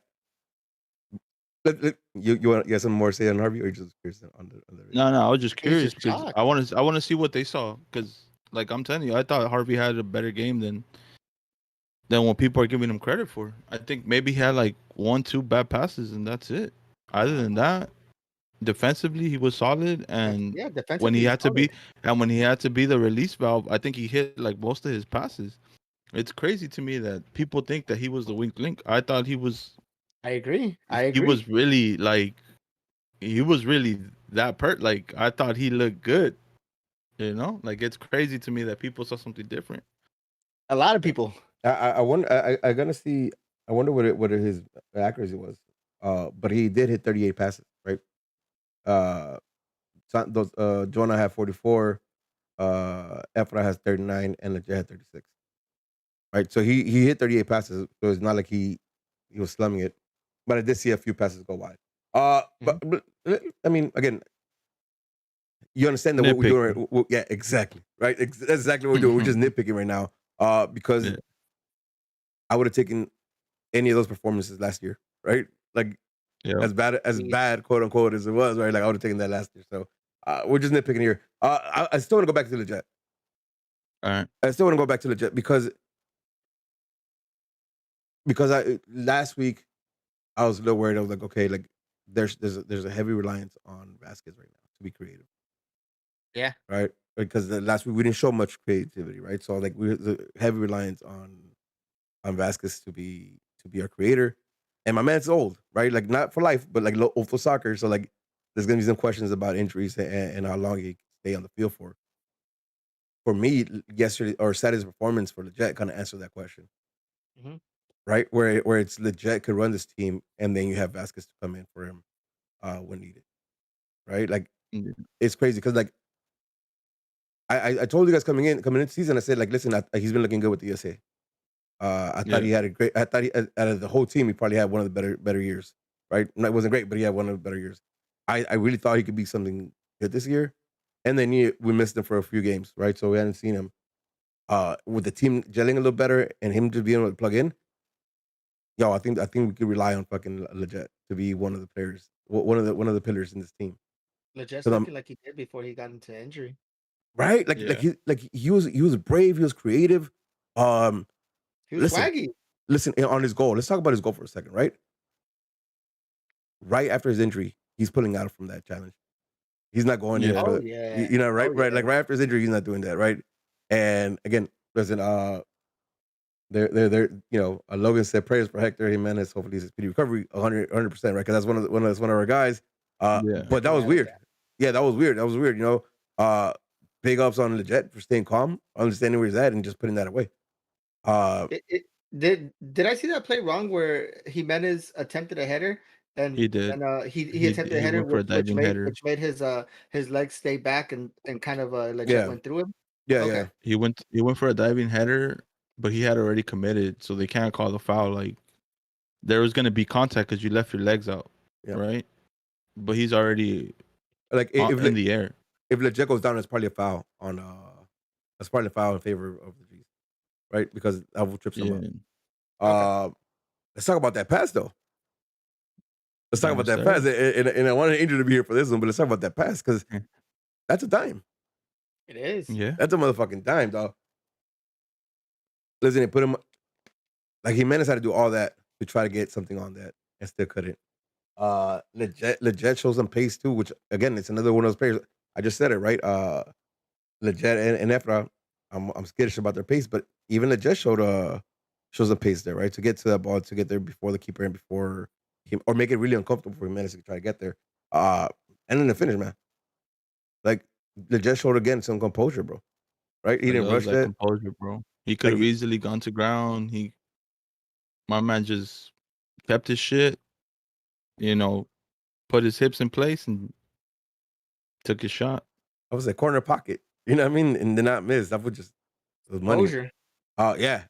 You want some more to say on Harvey, or you just curious on the No, I was just He's curious just because shocked. I want to see what they saw because, like I'm telling you, I thought Harvey had a better game than what people are giving him credit for. I think maybe he had like 1-2 bad passes and that's it. Other than that, defensively he was solid, and yeah, when defensively he he's had to be solid. and when he had to be the release valve, I think he hit like most of his passes. It's crazy to me that people think that he was the weak link. I thought he was I agree. he was really like he was really that like I thought he looked good. Like it's crazy to me that people saw something different. A lot of people. I wonder. I gonna see. I wonder what his accuracy was. But he did hit 38 passes, right? Uh, those Jonah had 44. Efra has 39, and Legit had 36. Right, so he hit 38 passes. So it's not like he was slumming it. But I did see a few passes go wide. But I mean, again, you understand that what we're doing, Nitpicking. right? Yeah, exactly, right. That's exactly what we're doing. We're just nitpicking right now. Because I would have taken any of those performances last year, right? Like Yeah. as bad, quote unquote, as it was, right? Like I would have taken that last year. So we're just nitpicking here. I still want to go back to the Jet. All right. I still want to go back to the Jet because I last week I was a little worried. I was like, okay, like there's a heavy reliance on Vasquez right now to be creative, Yeah. right? Because last week we didn't show much creativity, right? So like we the heavy reliance on Vasquez to be our creator. And my man's old, right? Like not for life, but like old for soccer. So like there's gonna be some questions about injuries and how long he can stay on the field for. For me, yesterday or Saturday's performance for Leggett kind of answered that question, Mhm. right? Where it's Leggett could run this team, and then you have Vasquez to come in for him when needed, right? Like Yeah. it's crazy because like I told you guys coming into season, I said like, listen, he's been looking good with the USA. I thought Yeah. he had a great. I thought out of the whole team, he probably had one of the better years, right? No, it wasn't great, but he had one of the better years. I really thought he could be something good this year, and then we missed him for a few games, right? So we hadn't seen him. With the team gelling a little better and him just being able to plug in, yo, I think we could rely on fucking Leggett to be one of the players, one of the pillars in this team. Lejett's 'Cause I'm looking like he did before he got into injury. right, Yeah. he was brave, he was creative. Um, He was listen, swaggy. on his goal. Let's talk about his goal for a second, right? Right after his injury, he's pulling out from that challenge. He's not going there Yeah. Oh for yeah. you know, right? Oh Right, yeah. like right after his injury, he's not doing that, right? And again, listen, they're Logan said prayers for Hector Jimenez. Hopefully, he's a speedy recovery, 100%, right? Because that's one of our guys. Yeah. But that was Yeah, weird. Yeah, that was weird. That was weird. Big ups on Leggett for staying calm, understanding where he's at, and just putting that away. Uh, it did I see that play wrong where Jimenez attempted a header He did. he attempted a He header went for a diving header. which made his legs stay back and kind of Lechette yeah, went through him? yeah, Okay. yeah. He went for a diving header, but he had already committed, so they can't call the foul. Like there was gonna be contact because you left your legs out, Yeah. right? But he's already Like in the air. if Leggett goes down, it's probably a foul on it's probably a foul in favor of the G's, right? Because that will trip some Yeah. up. Okay. Let's talk about that pass though. Let's talk about Yes, that sir. pass. And I wanted Angel to be here for this one, but let's talk about that pass because that's a dime. It is. Yeah. That's a motherfucking dime, dog. Listen, they put him like Jimenez had to do all that to try to get something on that and still couldn't. Leggett shows some pace too, which again, it's another one of those players. I just said it, right? Leggett and Efra, I'm skittish about their pace, but even Leggett shows some pace there, right? To get to that ball, to get there before the keeper and before him, or make it really uncomfortable for Jimenez to try to get there. And then the finish, man. Like Leggett showed again some composure, bro. Right? He I didn't love rush that that. composure, bro. He could Like have easily gone to ground. My man just kept his shit, put his hips in place and took his shot. I was a corner pocket. You know what I mean? And did not miss. That was just it was money. Closure. Yeah.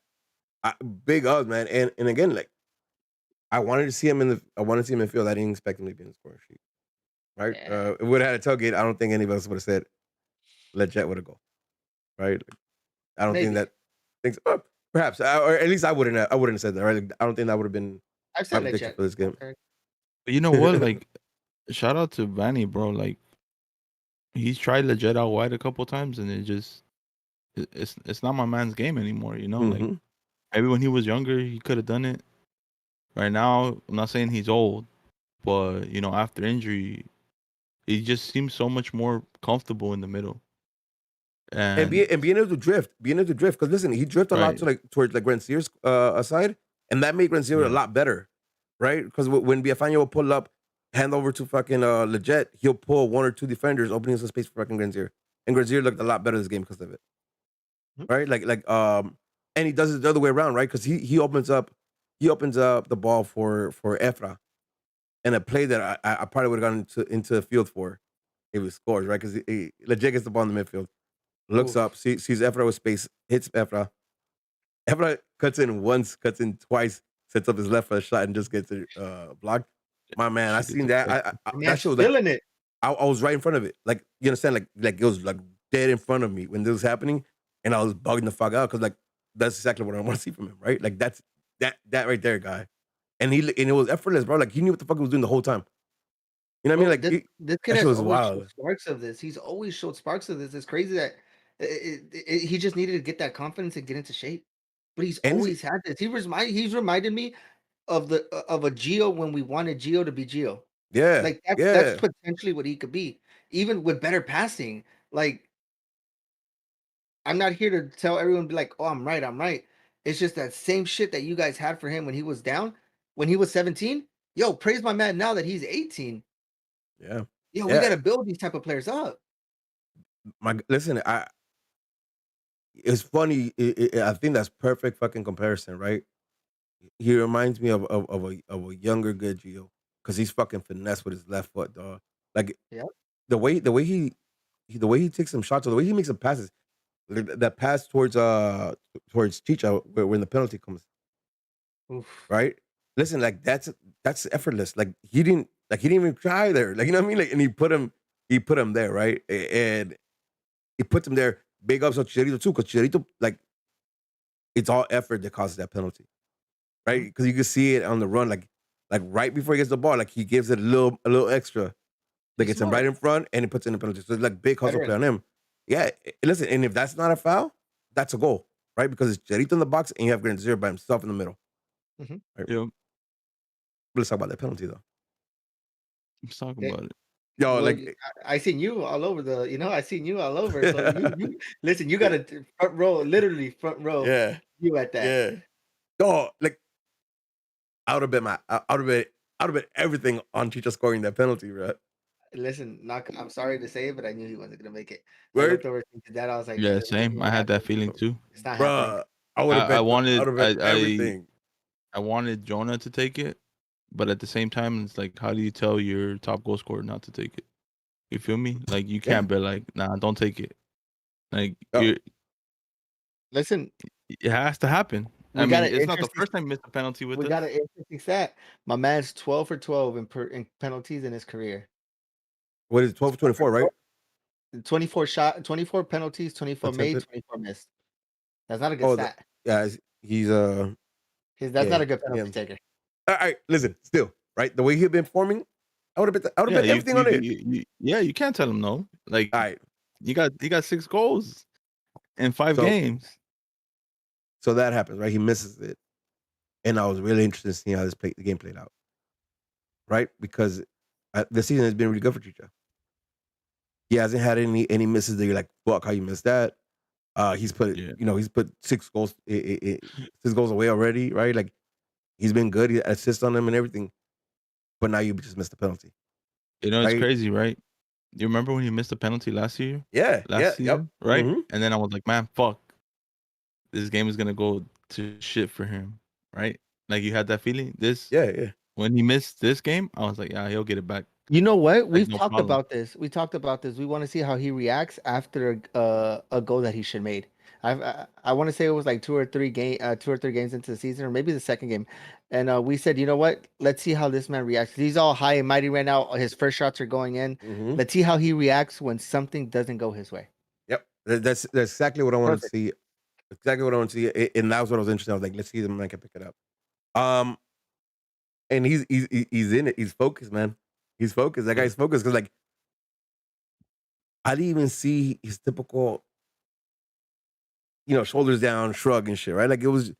Big odds, man. And again, like I wanted to see him in field. I didn't expect him to be in the scoring sheet. Right? Yeah. If we would have had a tailgate, I don't think any of us would have said let Jet would have go. Right? I don't think Maybe. that things perhaps or at least I wouldn't have said that, right? Like, I don't think that would have been I've my said prediction Lechette. for this game. Okay. But you know what? Like, shout out to Vanny, bro. Like, he's tried Legit out wide a couple times, and it's not my man's game anymore. Like Mhm. maybe when he was younger, he could have done it. Right now, I'm not saying he's old, but after injury, he just seems so much more comfortable in the middle. and And being able to drift, because listen, he drifted a lot right, to towards like Grancier's side, and that made Grancier a yeah, lot better, right? Because when Biafania will pull up, hand over to fucking Leggett, he'll pull one or two defenders, opening some space for fucking Grancier, and Grancier looked a lot better this game because of it, Mhm. right? And he does it the other way around, right? Because he opens up the ball for Efra, and a play that I probably would have gone into the field for if he scores, right? Because Leggett gets the ball in the midfield. Looks Oof. up, sees Efra with space, hits Efra. Efra cuts in once, cuts in twice, sets up his left for a shot and just gets it blocked. My man, I shit gets seen that. deflected. That Man's shit was like feeling it. I was right in front of it. Like you understand, like it was like dead in front of me when this was happening, and I was bugging the fuck out because like that's exactly what I want to see from him, right? Like that's that right there, guy. and it was effortless, bro. Like he knew what the fuck he was doing the whole time. You know what I mean? Bro, Like this kid that shit has was always showed wild. sparks of this. He's always showed sparks of this. It's crazy that he just needed to get that confidence and get into shape. But he's And always had this. He's reminded me of a Gio when we wanted Gio to be Gio. yeah, Like that's yeah, potentially what he could be, even with better passing. Like I'm not here to tell everyone be like, oh, I'm right, I'm right. It's just that same shit that you guys had for him when he was down, when he was 17. Yo, praise my man now that he's 18. yeah, Yo, we yeah. gotta build these type of players up. Listen, it's funny. I think that's perfect fucking comparison, right? He reminds me of a younger good Gio because he's fucking finesse with his left foot, dog. Like Yep. the way he takes some shots or the way he makes some passes. That pass towards Chicha when the penalty comes, Oof. right? Listen, like that's effortless. He didn't even try there. Like you know what I mean? Like and he put him there, right? And he puts him there. Big ups on Chicharito too, because Chicharito, like, it's all effort that causes that penalty, right? Mhm. Because you can see it on the run, like right before he gets the ball, like he gives it a little extra, like He's it's him right smart. in front, and he puts in the penalty. So it's like big hustle play Veteran. on him. Yeah, listen, and if that's not a foul, that's a goal, right? Because it's Chicharito in the box, and you have Granit Xhaka by himself in the middle. Mhm. Right? Yep. Let's talk about that penalty though. Let's talk Okay. about it. Yo, Well, like, I seen you all over I seen you all over. So you listen, you got a front row, literally front row yeah, you at that. yeah. Yo, like, I would have bet everything on Chicha scoring that penalty, right? Listen, I'm sorry to say it, but I knew he wasn't gonna make it. I Word, looked over to Dad. I was like, Yeah, "This same. I ain't had that happening. feeling too. It's not happening." bruh. I would have I bet. I would wanted have bet I everything. I wanted Jonah to take it, but at the same time, it's like, how do you tell your top goal scorer not to take it? You feel me? Like you Yeah. can't be like, nah, don't take it. Like Oh, Listen, it has to happen. I we got mean, an it's not the interesting. first time he missed a penalty with We us. got an interesting stat. My man's 12 for 12 in penalties in his career. what is it? 12 24, right? 24 penalties, 24 made, Attempted. 24 missed. That's not a good Oh, stat. yeah. He's That's yeah, not a good yeah. penalty taker. All right, listen. Still, right? The way he'd been forming, I would have bet. I would Yeah, have bet everything on it. you can't tell him no. Like All right. you got 6 goals in 5 So games. so that happens, right? He misses it, and I was really interested in seeing how the game played out, right? Because the season has been really good for Chicha. He hasn't had any misses that you're like, fuck, how you missed that? Yeah. He's put 6 goals, 6 goals away already, right? Like he's been good. He assists on them and everything, but now you just missed the penalty, You know, it's right? crazy, right? You remember when he missed a penalty last Yeah, season, yep. right? Mm-hmm. And then I was like, man, fuck, this game is gonna go to shit for him, right? Like you had that feeling. Yeah. When he missed this game, I was like, yeah, he'll get it back. You know what? Like We've no talked problem. about this. We talked about this. We want to see how he reacts after a goal that he should made. I want to say it was like 2 or 3 games into the season, or maybe the second game, and we said, you know what? Let's see how this man reacts. He's all high and mighty right now. His first shots are going in. Mm-hmm. Let's see how he reacts when something doesn't go his way. Yep. That's exactly what I wanted to Perfect. see. Exactly what I want to see, and that was what I was interested in. I was like, let's see if the man can pick it up. And he's in it. He's focused, man. He's focused. That Yeah. guy's focused because like I didn't even see his typical, shoulders down, shrug and shit, right? Like it was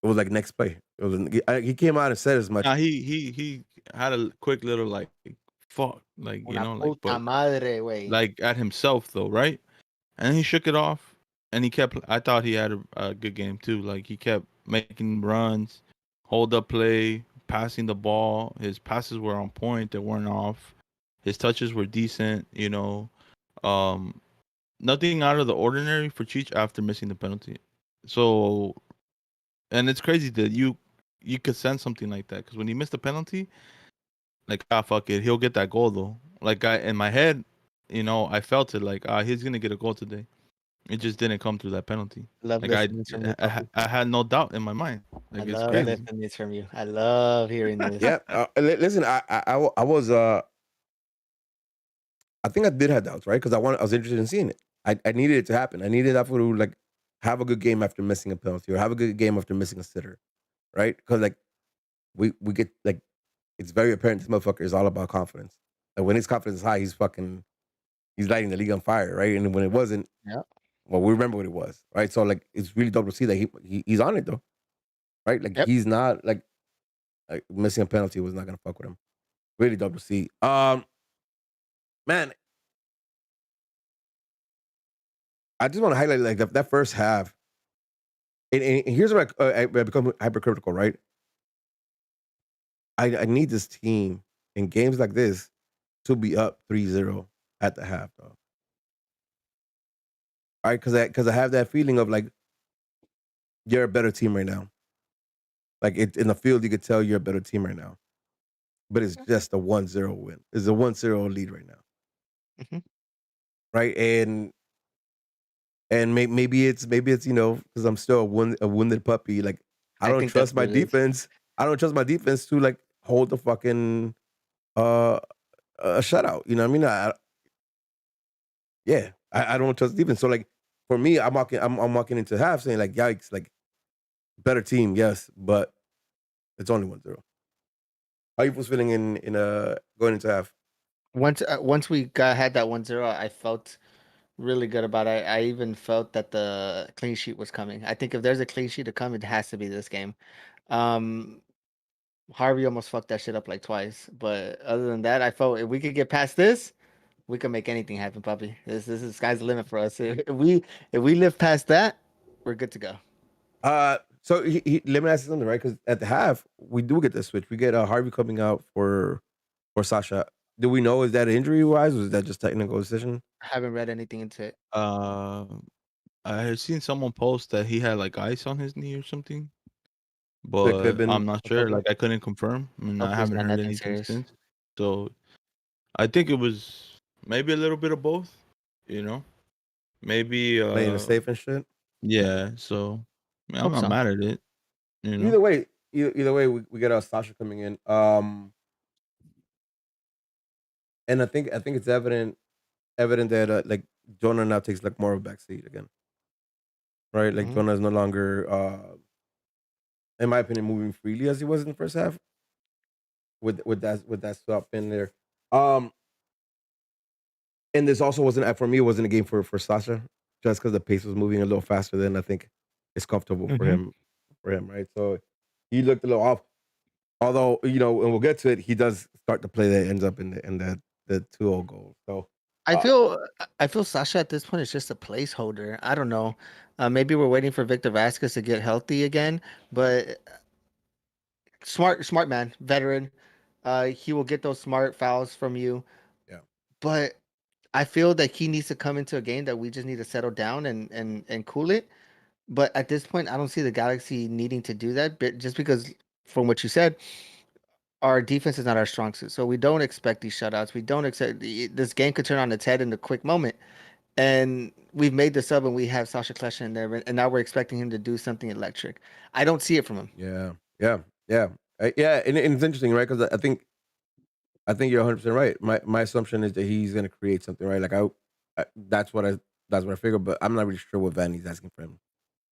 like next play. He came out and said as much. Nah, he had a quick little like fuck, like Una like puta but madre, way. like at himself though, right? And he shook it off, and he kept. I thought he had a good game too. Like he kept making runs, hold up play, passing the ball. His passes were on point; they weren't off. His touches were decent. Nothing out of the ordinary for Cheech after missing the penalty. So, and it's crazy that you could sense something like that because when he missed the penalty, like fuck it, he'll get that goal though. Like in my head, I felt it like he's gonna get a goal today. It just didn't come through that penalty. Love Like listening from you, puppy. I had no doubt in my mind. I Like it's love crazy. listening this from you. I love hearing this. Yeah. Listen, I was I think I did have doubts, right? Because I was interested in seeing it. I needed it to happen. I needed Afro to like have a good game after missing a penalty or have a good game after missing a sitter, right? Because like we get like it's very apparent this motherfucker is all about confidence. And when his confidence is high, he's lighting the league on fire, right? And when it wasn't, Yeah. well, we remember what it was, right? So like it's really dope to see that he's on it though, right? Like Yep. he's not like missing a penalty was not gonna fuck with him. Really dope to see. Man, I just want to highlight like that first half. And here's where I become hypercritical, right? I need this team in games like this to be up 3-0 at the half, though. All right, because I have that feeling of like you're a better team right now. Like in the field, you could tell you're a better team right now. But it's just a 1-0 win. It's a 1-0 lead right now. Mhm. Right? And maybe it's because I'm still a wounded puppy. Like I I don't think trust that's my what it is. defense. I don't trust my defense to like hold the fucking a shutout. You know what I mean? I don't trust defense. So like for me, I'm walking into half saying like yikes, like better team, yes, but it's only 1-0. How you was feeling in going into half? Once we had that 1-0, I felt really good about it. I even felt that the clean sheet was coming. I think if there's a clean sheet to come, it has to be this game. Um, Harvey almost fucked that shit up like twice, but other than that, I felt if we could get past this, we can make anything happen, puppy. This is sky's the limit for us. If we live past that, we're good to go. So let me ask you something, right? Because at the half, we do get the switch. We get Harvey coming out for Sasha. Do we know is that injury wise, or is that just technical decision? I haven't read anything into it. I had seen someone post that he had like ice on his knee or something, So it could have but been I'm not a sure. couple. Like I couldn't confirm, and I Hopefully, it's haven't not heard nothing anything serious. since. So I think it was maybe a little bit of both. You know, maybe Playing it safe and shit. yeah. So I mean, I'm Hope not so. mad at it. You know, Either way, we get Sasha coming in. And I think it's evident that like Jonah now takes like more of a backseat again, right? Like Mhm. Jonah is no longer, in my opinion, moving freely as he was in the first half with that stuff in there. And this also wasn't for me. It wasn't a game for Sasha, just because the pace was moving a little faster than I think it's comfortable for Mhm. him, right? So he looked a little off. Although and we'll get to it, he does start the play that ends up in the 2-0 goal. So I uh, feel Sasha at this point is just a placeholder. I don't know. Maybe we're waiting for Victor Vasquez to get healthy again, but smart man, veteran. He will get those smart fouls from you. yeah, But I feel that he needs to come into a game that we just need to settle down and cool it. But at this point, I don't see the Galaxy needing to do that. But just because, from what you said, our defense is not our strong suit, so we don't expect these shutouts. We don't expect this game could turn on its head in a quick moment. And we've made the sub, and we have Sasha Klesha in there, and now we're expecting him to do something electric. I don't see it from him. yeah, yeah, yeah, yeah. And it's interesting, right? Because I think you're 100% right. My assumption is that he's going to create something, right? Like that's what I figured, but I'm not really sure what Vanny's asking for him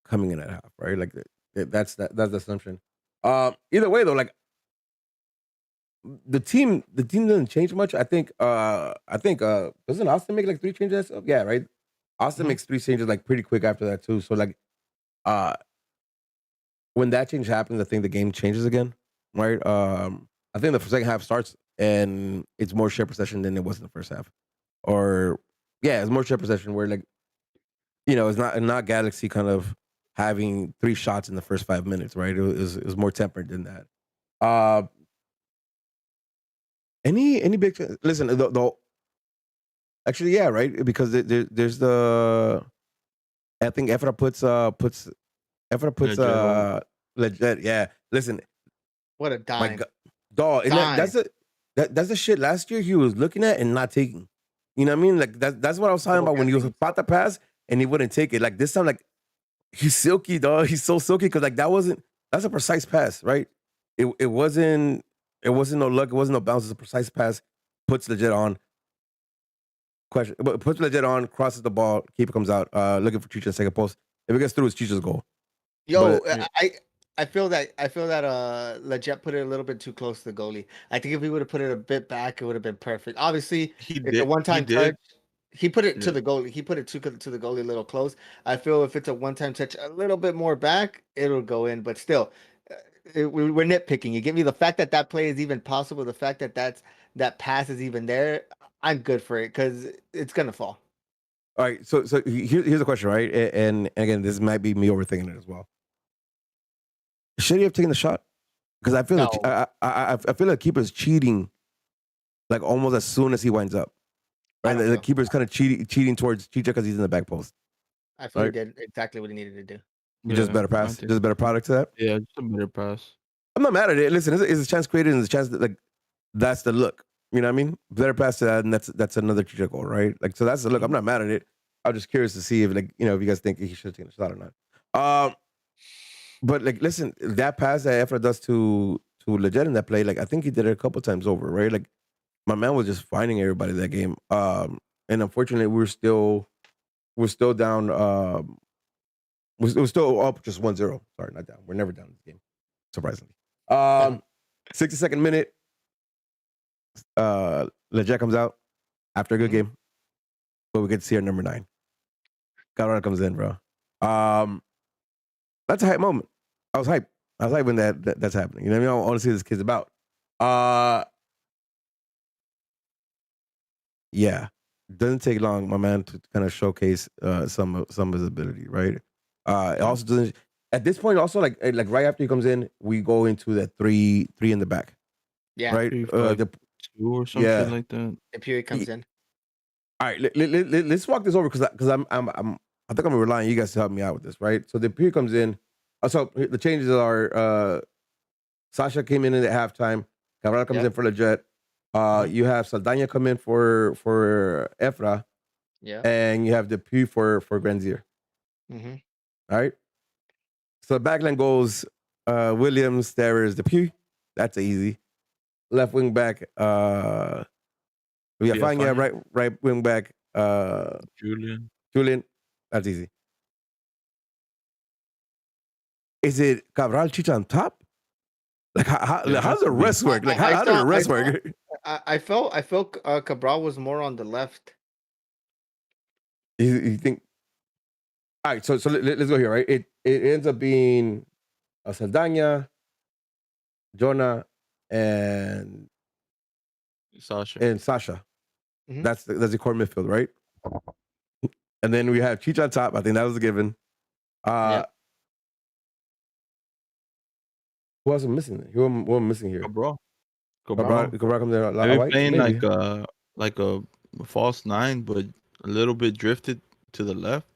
coming in at half, right? Like that's the assumption. Either way though, like the team doesn't change much. I think doesn't Austin make like 3 changes? Yeah, right. Austin Mhm. makes 3 changes like pretty quick after that too. So like uh when that change happens, I think the game changes again, right? I think the second half starts and it's more share possession than it was in the first half. Or yeah, it's more share possession where like it's not Galaxy kind of having 3 shots in the first 5 minutes, right? It was more tempered than that. Uh, any big listen the actually yeah right because there's the I think Efra puts legit home. legit yeah listen What a my dime! god dog and Dime. that's the shit last year he was looking at and not taking. You know what I mean? Like that's what I was talking Double about when he was guessing about himself. to pass and he wouldn't take it. Like this time, like he's silky, dog. He's so silky because like that's a precise pass, right? It wasn't no luck. It wasn't no bounce. It's a precise pass. Puts legit on. But puts legit on. Crosses the ball. Keeper comes out. Looking for Chicha second post. If it gets through, it's Chicha's goal. Yo, But Yeah. I feel that Leggett put it a little bit too close to the goalie. I think if he would have put it a bit back, it would have been perfect. Obviously, He it's a did. He one-time touch. did. He put it to Yeah. the goalie. He put it to the goalie a little close. I feel if it's a one-time touch, a little bit more back, it'll go in. But still, we're nitpicking. You give me the fact that that play is even possible. The fact that that pass is even there. I'm good for it because it's gonna fall. All right, so here's a question, right? And again, this might be me overthinking it as well. Should he have taken the shot? Because I feel No. I feel like keeper's cheating, like almost as soon as he winds up. I Right, don't the feel. keeper's kind of cheating towards Chicha because he's in the back post. I feel he Right. did exactly what he needed to do. Just better I pass, think- just a better product to that. Yeah, just a better pass. I'm not mad at it. Listen, it's a chance created and it's a chance that, like, that's the look. You know what I mean? Better pass to that, and that's another Chicha goal, right? Like, so that's the look. I'm not mad at it. I'm just curious to see if, like, you know, if you guys think he should have taken a shot or not. But like, listen, that pass that Efra does to Leggett in that play, like, I think he did it a couple times over, right? Like, my man was just finding everybody that game. And unfortunately, we're still down. We're still up just 1-0. Sorry, not down. We're never down in this game, surprisingly. 62nd minute. Leggett comes out after a good game, but we get to see our number 9. Cabrera comes in, bro. That's a hype moment. I was hyped. When that's happening. You know what I mean? I want to see what this kid's about. Yeah, doesn't take long, my man, to kind of showcase some of his ability, right? It also doesn't. At this point, also like right after he comes in, we go into that three in the back, Yeah. right? 3-5-2 or something yeah. like that. The period comes in. All right, let's walk this over because I think I'm gonna rely on you guys to help me out with this, right? So the period comes in. So the changes are Sasha came in at halftime. Cabral comes in for Leggett. You have Saldana come in for Efra. Yeah. And you have the Dupuy for Granzier. Mm-hmm. All right. So backline goes Williams, Starers, Dupuy. That's easy. Left wing back, we have Fania, right wing back, Julian. That's easy. Is it Cabral Chicha on top? Like how does the rest work? Like how does the rest work? I felt Cabral was more on the left. You think? All right, so let's go here, right? It ends up being Saldana, Jonah, and Sasha. Mm-hmm. That's the core midfield, right? And then we have Cheech on top. I think that was a given. Who else am missing? Who am I missing here? Cabral comes in. Maybe playing like a false 9, but a little bit drifted to the left.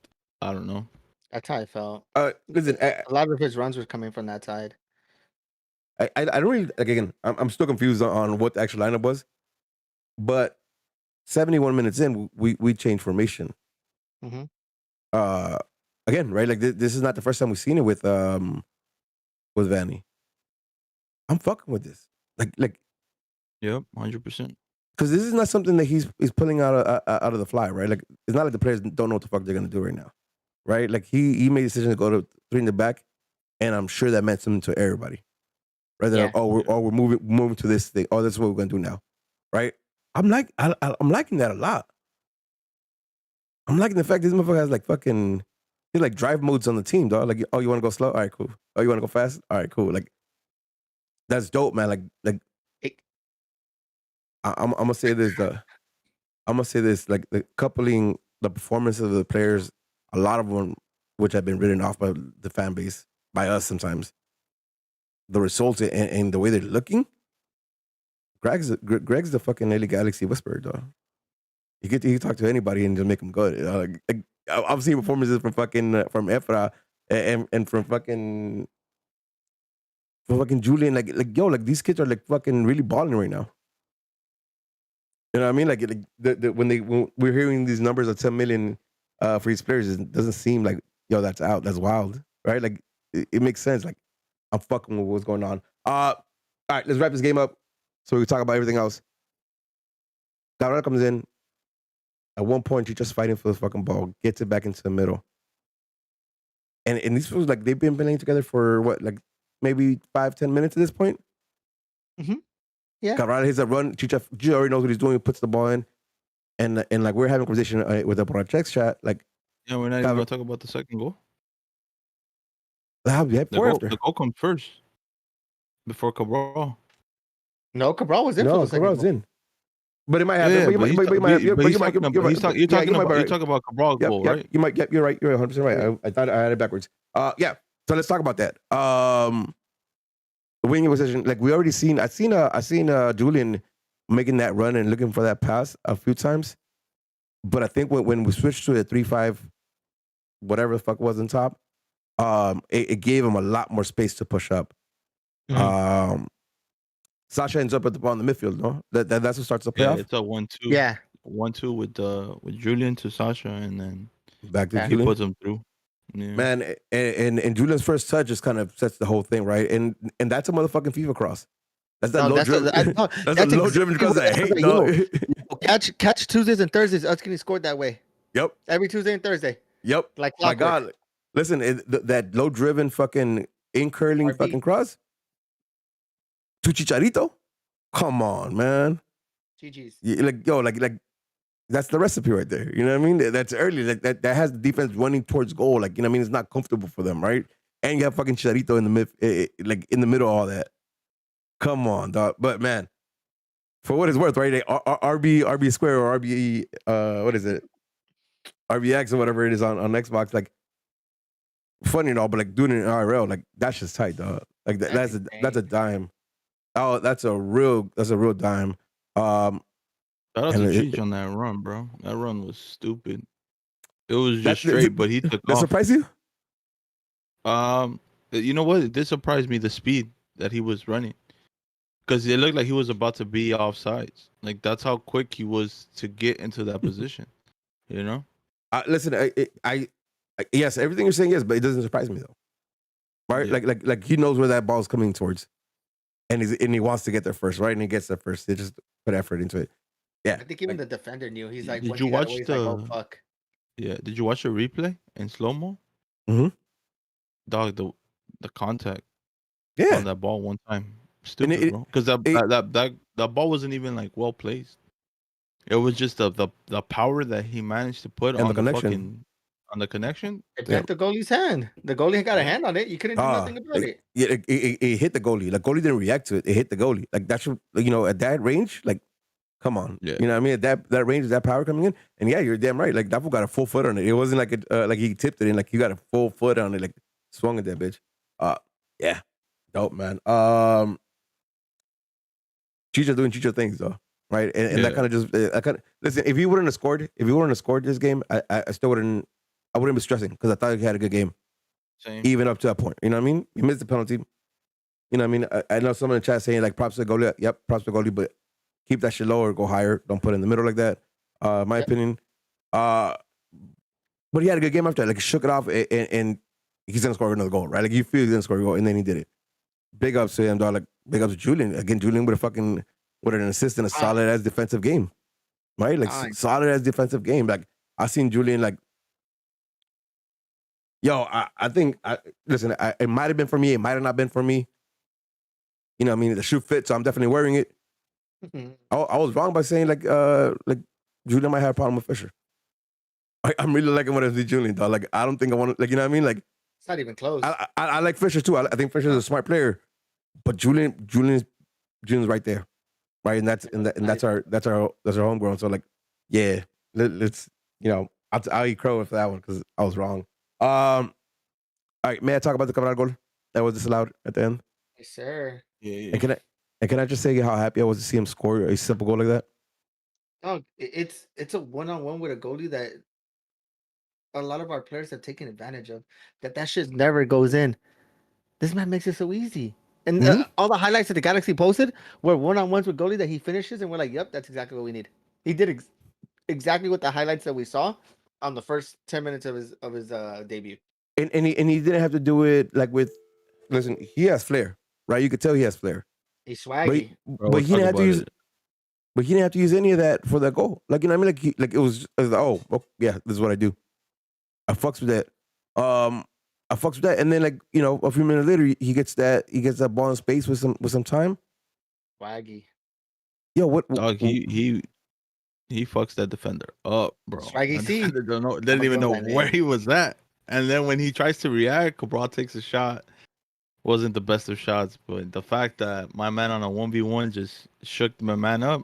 I don't know. That's how I felt. Listen, a lot of his runs were coming from that side. I don't really, like, again, I'm still confused on what the actual lineup was, but 71 minutes in, we changed formation. Mm-hmm. Again, right? Like this is not the first time we've seen it with Vanny. I'm fucking with this. Like. Yep, 100%. Because this is not something that he's pulling out of the fly, right? Like, it's not like the players don't know what the fuck they're gonna do right now, right? Like he made a decision to go to 3 in the back, and I'm sure that meant something to everybody. Right? Yeah. We're moving to this thing. Oh, this is what we're gonna do now, right? I'm liking that a lot. I'm liking the fact this motherfucker has like fucking, he's like drive modes on the team, dog. Like, oh, you want to go slow? All right, cool. Oh, you want to go fast? All right, cool. Like, that's dope, man. Like. I'm gonna say this. Like the coupling the performance of the players, a lot of them, which have been written off by the fan base, by us sometimes. The results and the way they're looking. Greg's the fucking LA Galaxy whisperer, dog. He can talk to anybody and just make them good. I've seen performances from fucking from Efra and from fucking Julian. Like yo, like these kids are like fucking really balling right now. You know what I mean? Like when we're hearing these numbers of 10 million for these players, it doesn't seem like, yo, that's out. That's wild, right? Like it makes sense. Like I'm fucking with what's going on. All right, let's wrap this game up so we can talk about everything else. Gabriel comes in. At one point, she's just fighting for the fucking ball, gets it back into the middle. And these fools, like, they've been playing together for what, like maybe 5-10 minutes at this point. Yeah. Cabral hits a run. Chicha already knows what he's doing. He puts the ball in, and like we're having a conversation with the Projects chat. Like, Yeah, we're not even gonna talk about the second goal. yeah, The four goal, after. the goal comes first before Cabral. No, Cabral was in for No, the second Cabral's goal. in. But it might happen. Yeah, but you might. he's talking about Cabral goal, right? You might. You're right. You're 100% right. I thought I had it backwards. Yeah. So let's talk about that. The winging position, like we already seen. I seen Julian making that run and looking for that pass a few times. But I think when we switched to a 3-5, whatever the fuck was on top, it gave him a lot more space to push up. Sasha ends up at the ball in the midfield, no? That's what starts the playoff. Yeah, it's a 1-2. Yeah. 1-2 with Julian to Sasha, and then Back to he Julian. puts him through. Yeah. Man, and Julian's first touch just kind of sets the whole thing, right? And that's a motherfucking FIFA cross. That's that low driven. That's a low driven cross that I hate. Catch Tuesdays and Thursdays. Us getting scored that way. Yep. Every Tuesday and Thursday. Yep. Like my clockwork. God, listen, that low driven fucking in curling fucking cross to Chicharito. Come on, man. GG's. Yeah, like that's the recipe right there. You know what I mean? That's early. Like that has the defense running towards goal. Like, you know what I mean? It's not comfortable for them, right? And you have fucking Chicharito in the like in the middle of all that. Come on, dog. But man, for what it's worth, right? RB square or RB what is it? RBX or whatever it is on Xbox. Like, funny and all, but like doing it in IRL, like that's just tight, dog. Like that's a dime. Oh, that's a real dime. Shout out to Cheech on that run, bro. That run was stupid. It was just straight, but he took off. That surprised you? You know what? It did surprise me, the speed that he was running, because it looked like he was about to be offsides. Like, that's how quick he was to get into that position. You know? Listen, I yes, everything you're saying, yes, but it doesn't surprise me though, right? Yeah. Like he knows where that ball's coming towards, and he wants to get there first, right? And he gets there first. They just put effort into it. Yeah, I think even the defender knew. He's like, did you watch the? Like, oh fuck. Yeah, did you watch the replay in slow mo? Mm-hmm. Dog, the contact. Yeah, on that ball one time, stupid, bro. Because that ball wasn't even like well placed. It was just the power that he managed to put on the connection. On the connection, it bent the goalie's hand. The goalie got a hand on it. You couldn't do nothing about it. Yeah, it hit the goalie. The goalie didn't react to it. It hit the goalie. Like that should, at that range, like, come on. Yeah. You know what I mean? At that range, that power coming in, and yeah, you're damn right. Like that fool got a full foot on it. It wasn't like like he tipped it in. Like he got a full foot on it. Like swung at that bitch. Yeah, dope, man. Chicha doing Chicha things though. Right, and that kind of just listen. If he wouldn't have scored this game, I still wouldn't. I wouldn't be stressing because I thought he had a good game. Same. Even up to that point, you know what I mean? He missed the penalty. You know what I mean? I know someone in the chat saying like props to the goalie. Yep, props to the goalie, but keep that shit lower, go higher. Don't put it in the middle like that. My opinion. But he had a good game after that. Like he shook it off, and he's gonna score another goal, right? Like you feel he's gonna score a goal, and then he did it. Big ups to him, dog. Like big ups to Julian. Again, Julian with an assist and a solid ass defensive game, right? Like solid ass defensive game. Like I seen Julian like. Yo, I think, listen, it might have been for me. It might have not been for me. You know what I mean? The shoe fit, so I'm definitely wearing it. I was wrong by saying, like Julian might have a problem with Fisher. I'm really liking what I see Julian, though. Like, I don't think I want to, like, you know what I mean? Like, it's not even close. I like Fisher, too. I think Fisher's a smart player. But Julian's right there. Right? And that's our homegrown. So, like, yeah, let's, I'll eat crow for that one because I was wrong. All right, may I talk about the Cabral goal that was disallowed at the end? Yes, sir. Yeah. And can I just say how happy I was to see him score a simple goal like that? Oh, it's a one-on-one with a goalie that a lot of our players have taken advantage of. That shit never goes in. This man makes it so easy. And all the highlights that the Galaxy posted were one-on-ones with goalie that he finishes, and we're like, yep, that's exactly what we need. He did exactly what the highlights that we saw on the first 10 minutes of his debut. And he didn't have to do it like with. Listen, he has flair, right? You could tell he has flair. He's swaggy, but he didn't have to use. But he didn't have to use any of that for that goal. Like, you know what I mean? Like it was yeah, this is what I do. I fucks with that. I fucks with that. And then like, you know, a few minutes later, he gets that ball in space with some time. Swaggy. Yo, what? Dog, he fucks that defender up, bro. Swaggy That C. defender didn't I'ma even give know him that where name. he was at. And then when he tries to react, Cabral takes a shot. Wasn't the best of shots, but the fact that my man on a 1v1 just shook my man up,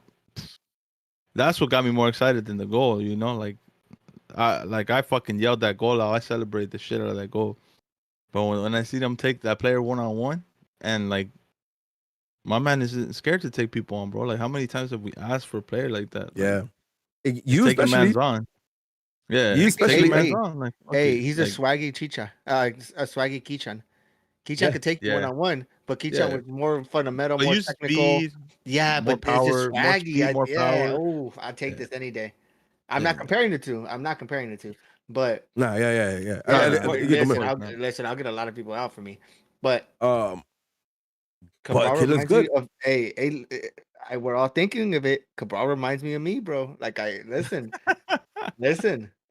that's what got me more excited than the goal, you know? Like I fucking yelled that goal out. I celebrate the shit out of that goal. But when I see them take that player 1-on-1, and like my man isn't scared to take people on, bro. Like how many times have we asked for a player like that? Yeah. Like, You taking especially. man's on. Yeah, You especially. taking man's Hey, on. Like fuck hey, it. he's a Like swaggy Chicha. A swaggy Kichan. Kichan Yeah. could take you Yeah. 1-on-1, but Kichan Yeah. was more fundamental, But more use technical. speed, Yeah, more but it's just power, more swaggy. speed, more Yeah. power. Oh, I'll take Yeah. this any day. I'm Yeah. not comparing the two. But Nah, yeah. No, yeah, no, no, of listen, course not. I'll get a lot of people out for me. But but Cabral kid looks reminds me good. of we're all thinking of it. Cabral reminds me of me, bro. Like listen.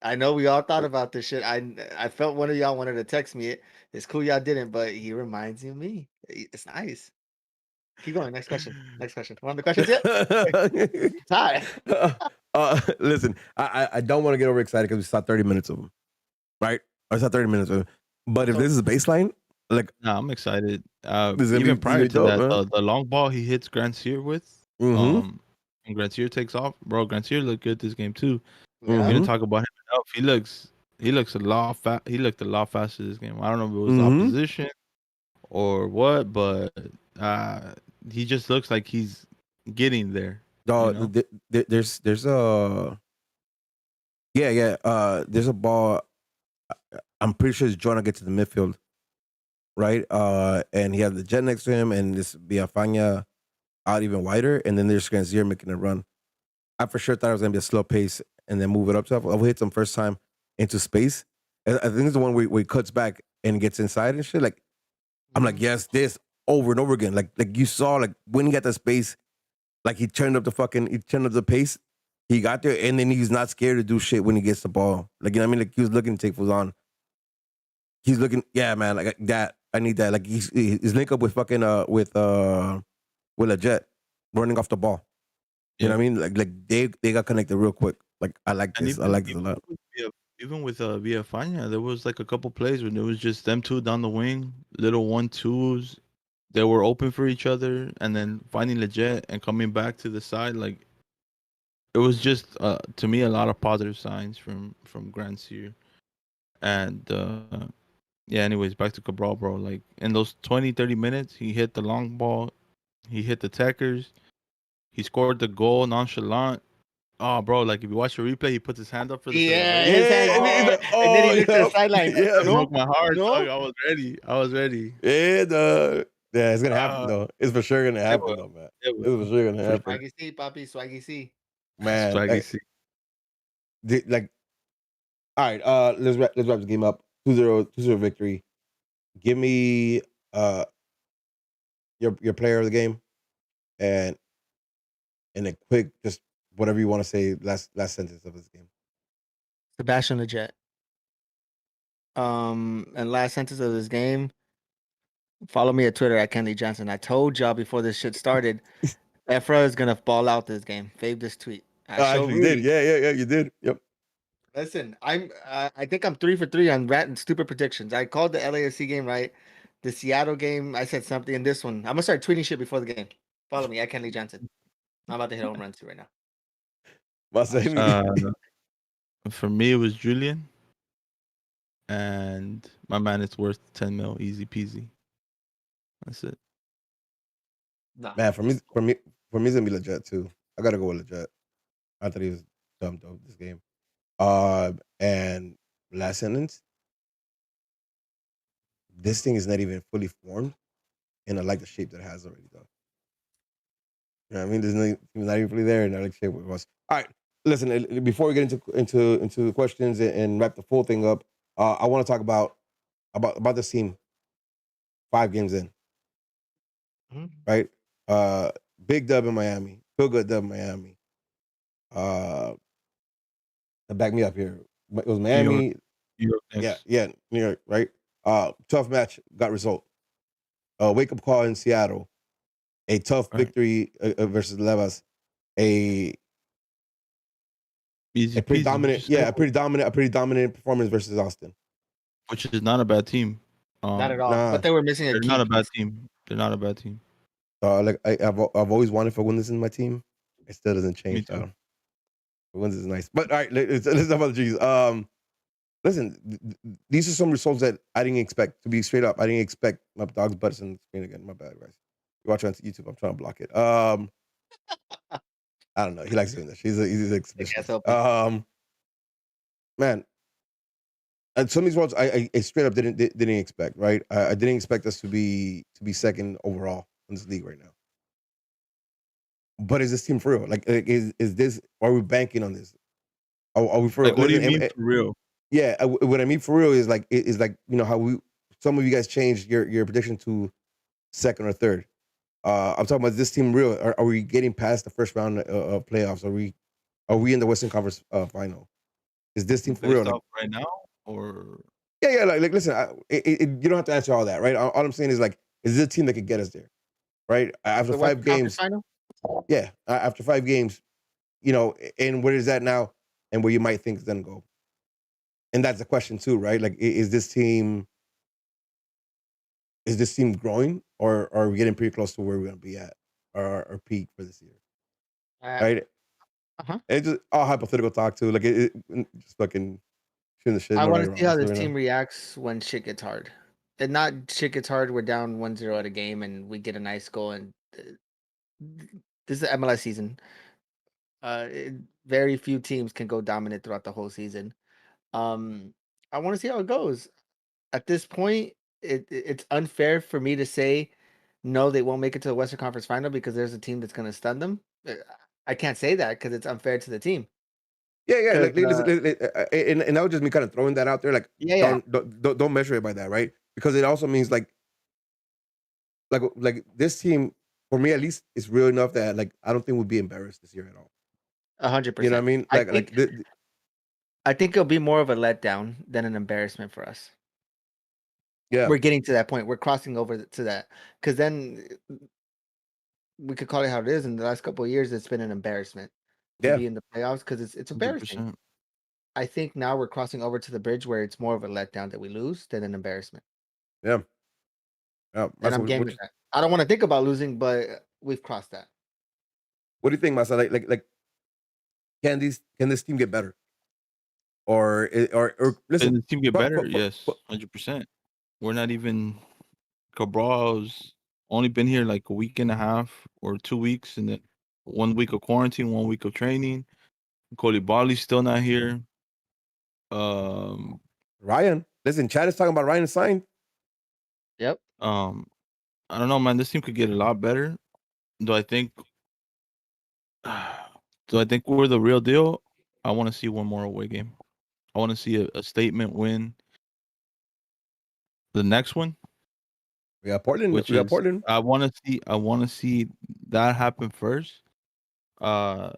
I know we all thought about this shit. I felt one of y'all wanted to text me it. It's cool y'all didn't, but he reminds me of me. It's nice. Keep going. Next question. One of the questions yet? Ty. Listen, I don't want to get overexcited because we saw 30 minutes of him, right? I saw 30 minutes of him. But if this is baseline, like, Nah, I'm excited. this is gonna Even be prior to dope, that, man. the long ball he hits Grantier with, Mm-hmm. and Grantier takes off, bro. Grantier looked good this game too. Yeah. We Mhm. didn't talk about him enough. He looks a lot He looked a lot faster this game. I don't know if it was the Mhm. opposition or what, but he just looks like he's getting there. You know? There's there's a ball. I'm pretty sure it's Jonah gets to the midfield, right? And he has the jet next to him, and this Villafana out even wider, and then there's Scanzier making a run. I for sure thought it was gonna be a slow pace and then move it up. So I'll hit him first time into space. And I think it's the one where he cuts back and gets inside and shit. Like I'm like, yes, this over and over again. Like you saw, like when he got the space, like he turned up the pace. He got there, and then he's not scared to do shit when he gets the ball. Like, you know what I mean? Like he was looking to take fools on. He's looking, yeah, man. Like that, I need that. Like he's link up with fucking with a jet running off the ball. You know what I mean? Like they got connected real quick. Like I like And this. I like this a lot. even with Villafana, there was like a couple plays when it was just them two down the wing, little 1-2s. They were open for each other, and then finding the jet and coming back to the side. Like it was just to me a lot of positive signs from Grand Seer. And yeah, anyways, back to Cabral, bro. Like in those 20-30 minutes, he hit the long ball, he hit the tackers, he scored the goal nonchalant. Oh, bro, like if you watch the replay, he puts his hand up for the Yeah, celebration. his hand. And then he looked to the sideline. Yeah, It No, broke my heart, no. dog. I was ready. Yeah, it's gonna happen though. It's for sure gonna happen will. though, man. It It's for sure gonna For happen, Swaggy C, papi, Swaggy C. man. Swaggy C. Like, all right. Let's wrap the game up. 2-0 victory. Give me your player of the game, and a quick just whatever you want to say. Last sentence of this game. Sebastian Leggett. And last sentence of this game. Follow me at Twitter at Kenley Johnson. I told y'all before this shit started, Ephra is gonna ball out this game. Fave this tweet. Actually, you did. Yeah, you did. Yep. Listen, I think I'm 3 for 3 on rat and stupid predictions. I called the LAFC game right. The Seattle game, I said something. In this one, I'm gonna start tweeting shit before the game. Follow me at Kenley Johnson. I'm about to hit home runs right now. For me, it was Julian, and my man is worth 10 mil, easy peasy. That's it. Nah. Man, for me, it's gonna be Leggett too. I gotta go with Leggett. I thought he was dumb dope this game. And last sentence. This thing is not even fully formed, and I like the shape that it has already, though. You know what I mean? It's not even fully there, and I like the shape it was. All right, listen. Before we get into the questions and wrap the full thing up, I want to talk about this team. 5 games in, right? Big dub in Miami. Feel good dub in Miami. Back me up here. It was Miami. New York next. Yeah, New York, right? Tough match, got result. Wake up call in Seattle. A tough Right. victory versus Levas. A Easy pretty peasy. dominant, Just simple. a pretty dominant performance versus Austin. Which is not a bad team. Not at all. Nah. But they were missing a They're key not a bad piece. team. They're not a bad team. Like I've always wanted for Winners in my team. It still doesn't change. Me too. Winners is nice, but all right, let's talk about the G's. Listen, these are some results that I didn't expect. To be straight up, I didn't expect my dog's butts on the screen again. My bad, guys. You watch on YouTube. I'm trying to block it. I don't know. He likes doing this. He's an exhibitionist. Man, and some of these results I straight up didn't expect. Right, I didn't expect us to be second overall in this league right now. But is this team for real? Like is this? Are we banking on this? Are we for real? Like, what do you Listen, mean for real? Yeah, what I mean for real is like how some of you guys changed your prediction to second or third. I'm talking about this team real. Are we getting past the first round of playoffs? Are we in the Western Conference final? Is this team for real? Based Like, off right now, or yeah. Like listen, you don't have to answer all that, right? All I'm saying is like, is this a team that could get us there, right? After The 5 Western Conference games, final? yeah. After 5 games, and where is that now, and where you might think it's gonna go, and that's the question too, right? Like, is this team growing, or are we getting pretty close to where we're gonna be at our peak for this year? Right? Uh-huh. It's just all hypothetical talk too. Like just fucking shooting the shit. I No want right to or see wrong. how So this right team now. reacts when shit gets hard. And not shit gets hard, we're down 1-0 at a game and we get a nice goal. And this is the MLS season. Very few teams can go dominant throughout the whole season. I want to see how it goes. At this point, it's unfair for me to say no, they won't make it to the Western Conference Final because there's a team that's going to stun them. I can't say that because it's unfair to the team. Yeah. Because Like, and that would just me kind of throwing that out there. Like, yeah. don't measure it by that, right? Because it also means like this team, for me at least, is real enough that like I don't think we'll be embarrassed this year at all. 100%. You know what I mean? I think it'll be more of a letdown than an embarrassment for us. Yeah. We're getting to that point. We're crossing over to that because then we could call it how it is. In the last couple of years, it's been an embarrassment to Yeah. be in the playoffs because it's embarrassing. 100%. I think now we're crossing over to the bridge where it's more of a letdown that we lose than an embarrassment. Yeah. And I'm game with that. I don't want to think about losing, but we've crossed that. What do you think, Masa? Like, can this team get better? Or listen, Can the team get better? Yes, for- 100%. We're not even Cabral's only been here like a week and a half or 2 weeks, and then 1 week of quarantine, 1 week of training. Bali's still not here. Ryan. Listen, Chad is talking about Ryan sign. Yep. I don't know, man. This team could get a lot better. Do I think we're the real deal? I want to see one more away game. I want to see a statement win. The next one, We got Portland. which We got is Portland. I want to see that happen first. I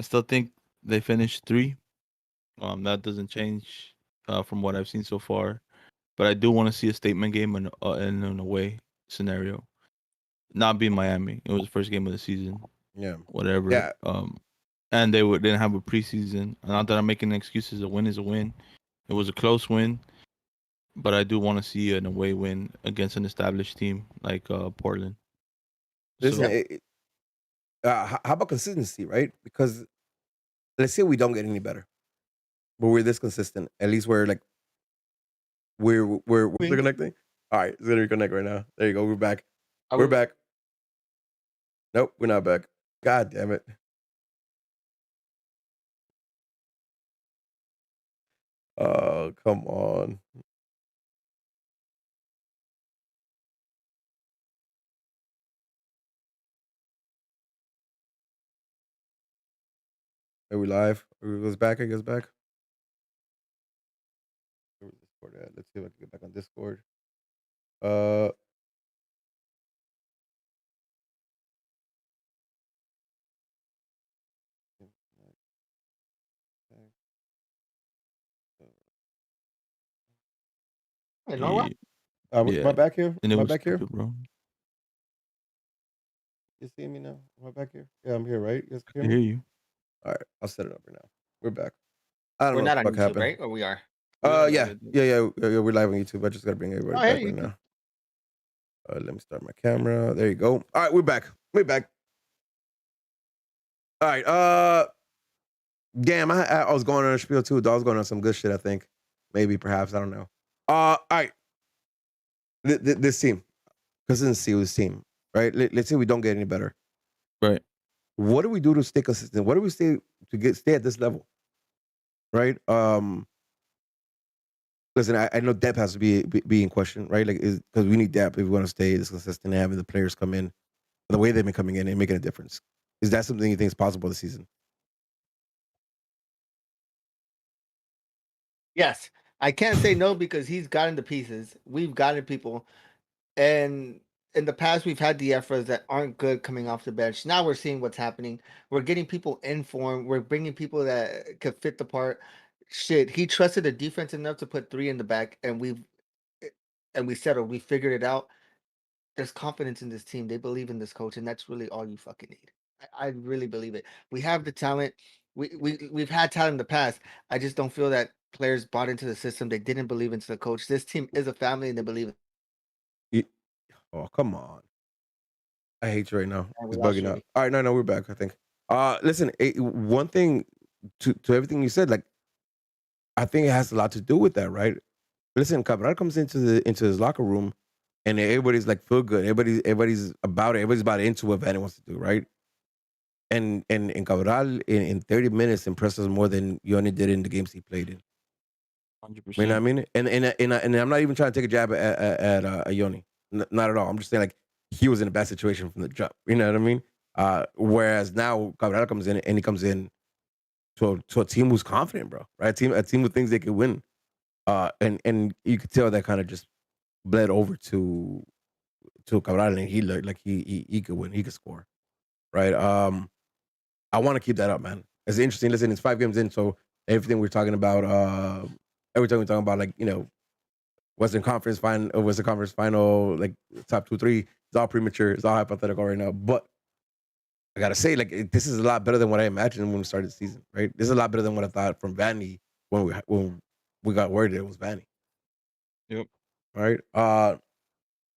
still think they finished 3. That doesn't change from what I've seen so far. But I do want to see a statement game in an away scenario. Not being Miami. It was the first game of the season. Yeah. Whatever. Yeah. And they didn't have a preseason. Not that I'm making excuses. A win is a win. It was a close win, but I do want to see an away win against an established team like Portland. Listen, how about consistency, right? Because let's say we don't get any better, but we're this consistent. At least we're like we're reconnecting. All right, it's gonna reconnect right now. There you go. We're back. We're back. Nope, we're not back. God damn it. Oh, come on. Are we live? Are we back? I guess back. Where's Discord at? Let's see if I can get back on Discord. Uh, You know what? Yeah, Am yeah, I back here? and it Am I was back here? stupid, bro. You see me now? Am I back here? Yeah, I'm here, right? You guys I can hear hear me? you. All right, I'll set it up right now. We're back. I don't We're know what not the on fuck YouTube, happened. right? Or we are? Yeah, we're live on YouTube. I just gotta bring everybody Oh, back hey, right you can. now. Let me start my camera. There you go. All right, we're back. We're back. All right. Damn, I was going on a spiel too. I was going on some good shit. I think, maybe, perhaps, I don't know. All right. This team, consistency with this team, right? Let's say we don't get any better. Right. What do we do to stay consistent? What do we stay at this level, right? Listen, I know depth has to be in question, right? Like, because we need depth if we want to stay this consistent and having the players come in the way they've been coming in and making a difference. Is that something you think is possible this season? Yes. I can't say no because he's gotten the pieces. We've gotten people. And in the past, we've had the efforts that aren't good coming off the bench. Now we're seeing what's happening. We're getting people in form. We're bringing people that could fit the part. Shit, he trusted the defense enough to put three in the back, and we settled. We figured it out. There's confidence in this team. They believe in this coach, and that's really all you fucking need. I really believe it. We have the talent. We've had talent in the past. I just don't feel that players bought into the system. They didn't believe into the coach. This team is a family, and they believe. Oh, come on. I hate you right now. And we It's lost bugging you out. already. All right, no, we're back, I think. Listen, one thing to everything you said, like, I think it has a lot to do with that, right? Listen, Cabral comes into his locker room and everybody's like feel good. Everybody's about it. Everybody's about into what Vanny wants to do, right? And Cabral in 30 minutes impressed us more than Yoni did in the games he played in. 100%. You know what I mean? And I'm not even trying to take a jab at Yoni. Not at all. I'm just saying, like, he was in a bad situation from the jump. You know what I mean? Whereas now Cabral comes in and he comes in to a team who's confident, bro. Right? A team who thinks they could win. And you could tell that kind of just bled over to Cabral, and he looked like he could win. He could score. Right? I want to keep that up, man. It's interesting. Listen, it's 5 games in, so everything we're talking about, every time we're talking about, like, Western Conference final, like top 2, 3, it's all premature. It's all hypothetical right now. But I gotta say, like, this is a lot better than what I imagined when we started the season. Right? This is a lot better than what I thought from Vanny when we got word that it was Vanny. Yep. All right. All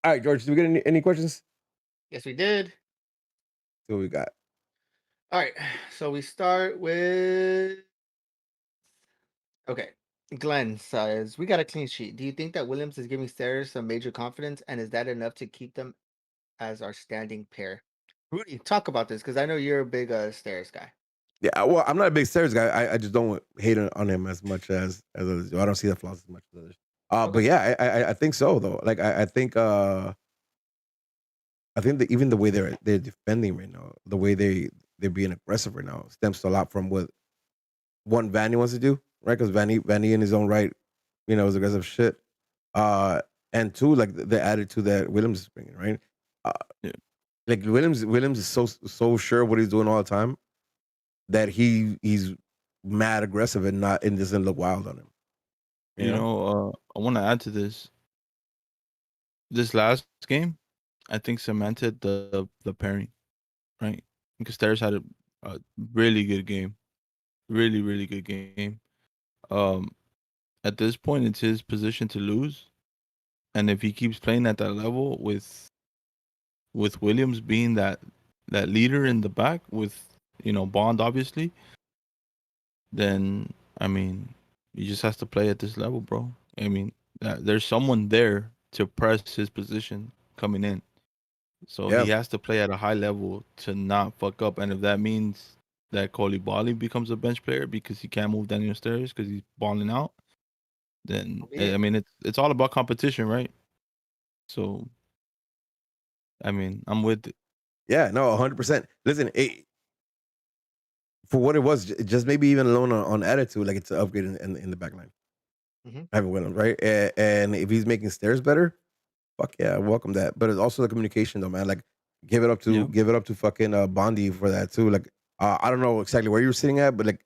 right, George. Do we get any questions? Yes, we did. See what we got. All right. So we start with. Okay. Glenn says, we got a clean sheet. Do you think that Williams is giving Stairs some major confidence, and is that enough to keep them as our standing pair? Rudy, talk about this because I know you're a big Stairs guy. Yeah, well, I'm not a big Stairs guy. I just don't hate on him as much as others do. I don't see the flaws as much as others. But Okay. yeah, I think so though. Like I think that even the way they're defending right now, the way they're being aggressive right now, stems to a lot from what one Vanny wants to do, right? Because Vanny in his own right, is aggressive shit. And two, like the attitude that Williams is bringing, right? Uh, Yeah. like Williams is so sure of what he's doing all the time that he's mad aggressive and doesn't look wild on him. You know? I want to add to this. This last game, I think cemented the pairing, right? Because Stairs had a really good game, really really good game. Um, at this point, it's his position to lose, and if he keeps playing at that level with Williams being that leader in the back with Bond obviously, then I mean he just has to play at this level, bro. I mean there's someone there to press his position coming in, so Yeah. he has to play at a high level to not fuck up. And if that means that Koulibaly becomes a bench player because he can't move Daniel Stairs because he's balling out, then I mean it's all about competition, right? So I mean I'm with it. Yeah, no, 100%. Listen, for what it was, just maybe even alone on attitude, like it's an upgrade in the back line. Having Williams, right? And if he's making Stairs better, fuck yeah, I welcome that. But it's also the communication, though, man. Like, give it up to fucking Bondi for that too. Like, I don't know exactly where you were sitting at, but like,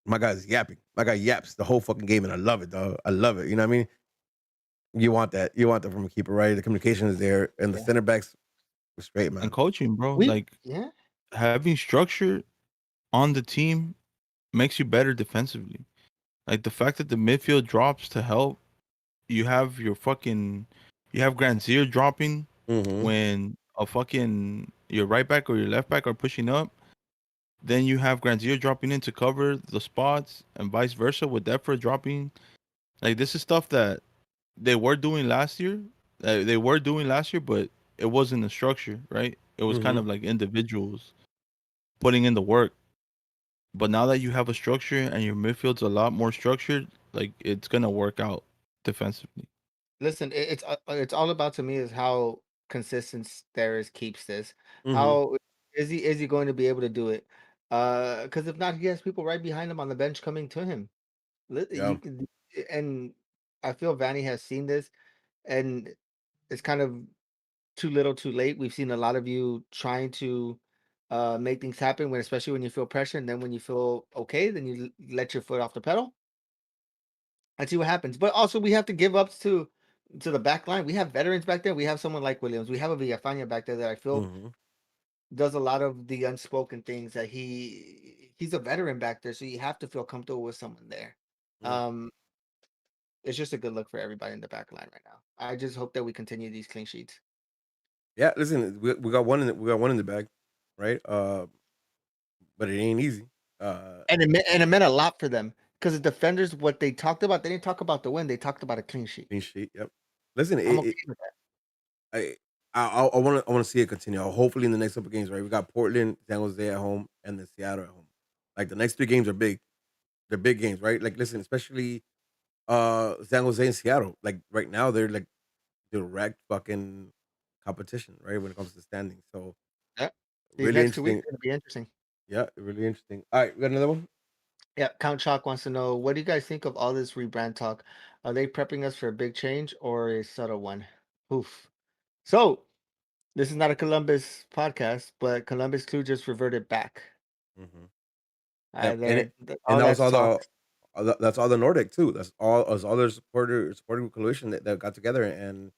my guy's yapping. My guy yaps the whole fucking game, and I love it, dog. I love it. You know what I mean? You want that. You want that from a keeper, right? The communication is there, and the Yeah. center backs were straight, man. And coaching, bro. We Like yeah. having structure on the team makes you better defensively. Like the fact that the midfield drops to help, you have you have Granzier dropping Mm-hmm. when your right back or your left back are pushing up. Then you have Granzier dropping in to cover the spots and vice versa with Defra dropping. Like this is stuff that they were doing last year. But it wasn't a structure, right? It was kind Mm-hmm. of like individuals putting in the work. But now that you have a structure and your midfield's a lot more structured, like it's gonna work out defensively. Listen, it's all about to me is how consistent Steris keeps this. Mm-hmm. How is he going to be able to do it? Because if not, he has people right behind him on the bench coming to him. Yeah. You can, and I feel Vanny has seen this, and it's kind of too little, too late. We've seen a lot of you trying to make things happen when, especially when you feel pressure, and then when you feel okay, then you let your foot off the pedal and see what happens. But also, we have to give up to the back line. We have veterans back there. We have someone like Williams. We have a Villafania back there that I feel Mm-hmm. does a lot of the unspoken things that he's a veteran back there, so you have to feel comfortable with someone there. Yeah. Um, it's just a good look for everybody in the back line right now. I just hope that we continue these clean sheets. Yeah. Listen, we got one in we got one in the bag, right? But it ain't easy. And it meant a lot for them because the defenders, what they talked about, they didn't talk about the win. They talked about a clean sheet. Clean sheet. Yep. Listen, I'm okay with that. I I want to see it continue. Hopefully, in the next couple games, right? We got Portland, San Jose at home, and then Seattle at home. Like the next 3 games are big. They're big games, right? Like, listen, especially San Jose and Seattle. Like right now, they're like direct fucking competition, right? When it comes to standing. So Yeah. These really next 2 weeks interesting. are gonna be interesting. Yeah, really interesting. All right, we got another one. Yeah, Count Chalk wants to know, what do you guys think of all this rebrand talk? Are they prepping us for a big change or a subtle one? Oof. So this is not a Columbus podcast, but Columbus Crew just reverted back. Mm-hmm. Yep, and All that was that all talk. that's all the Nordic too. That's all their supporting coalition that got together, and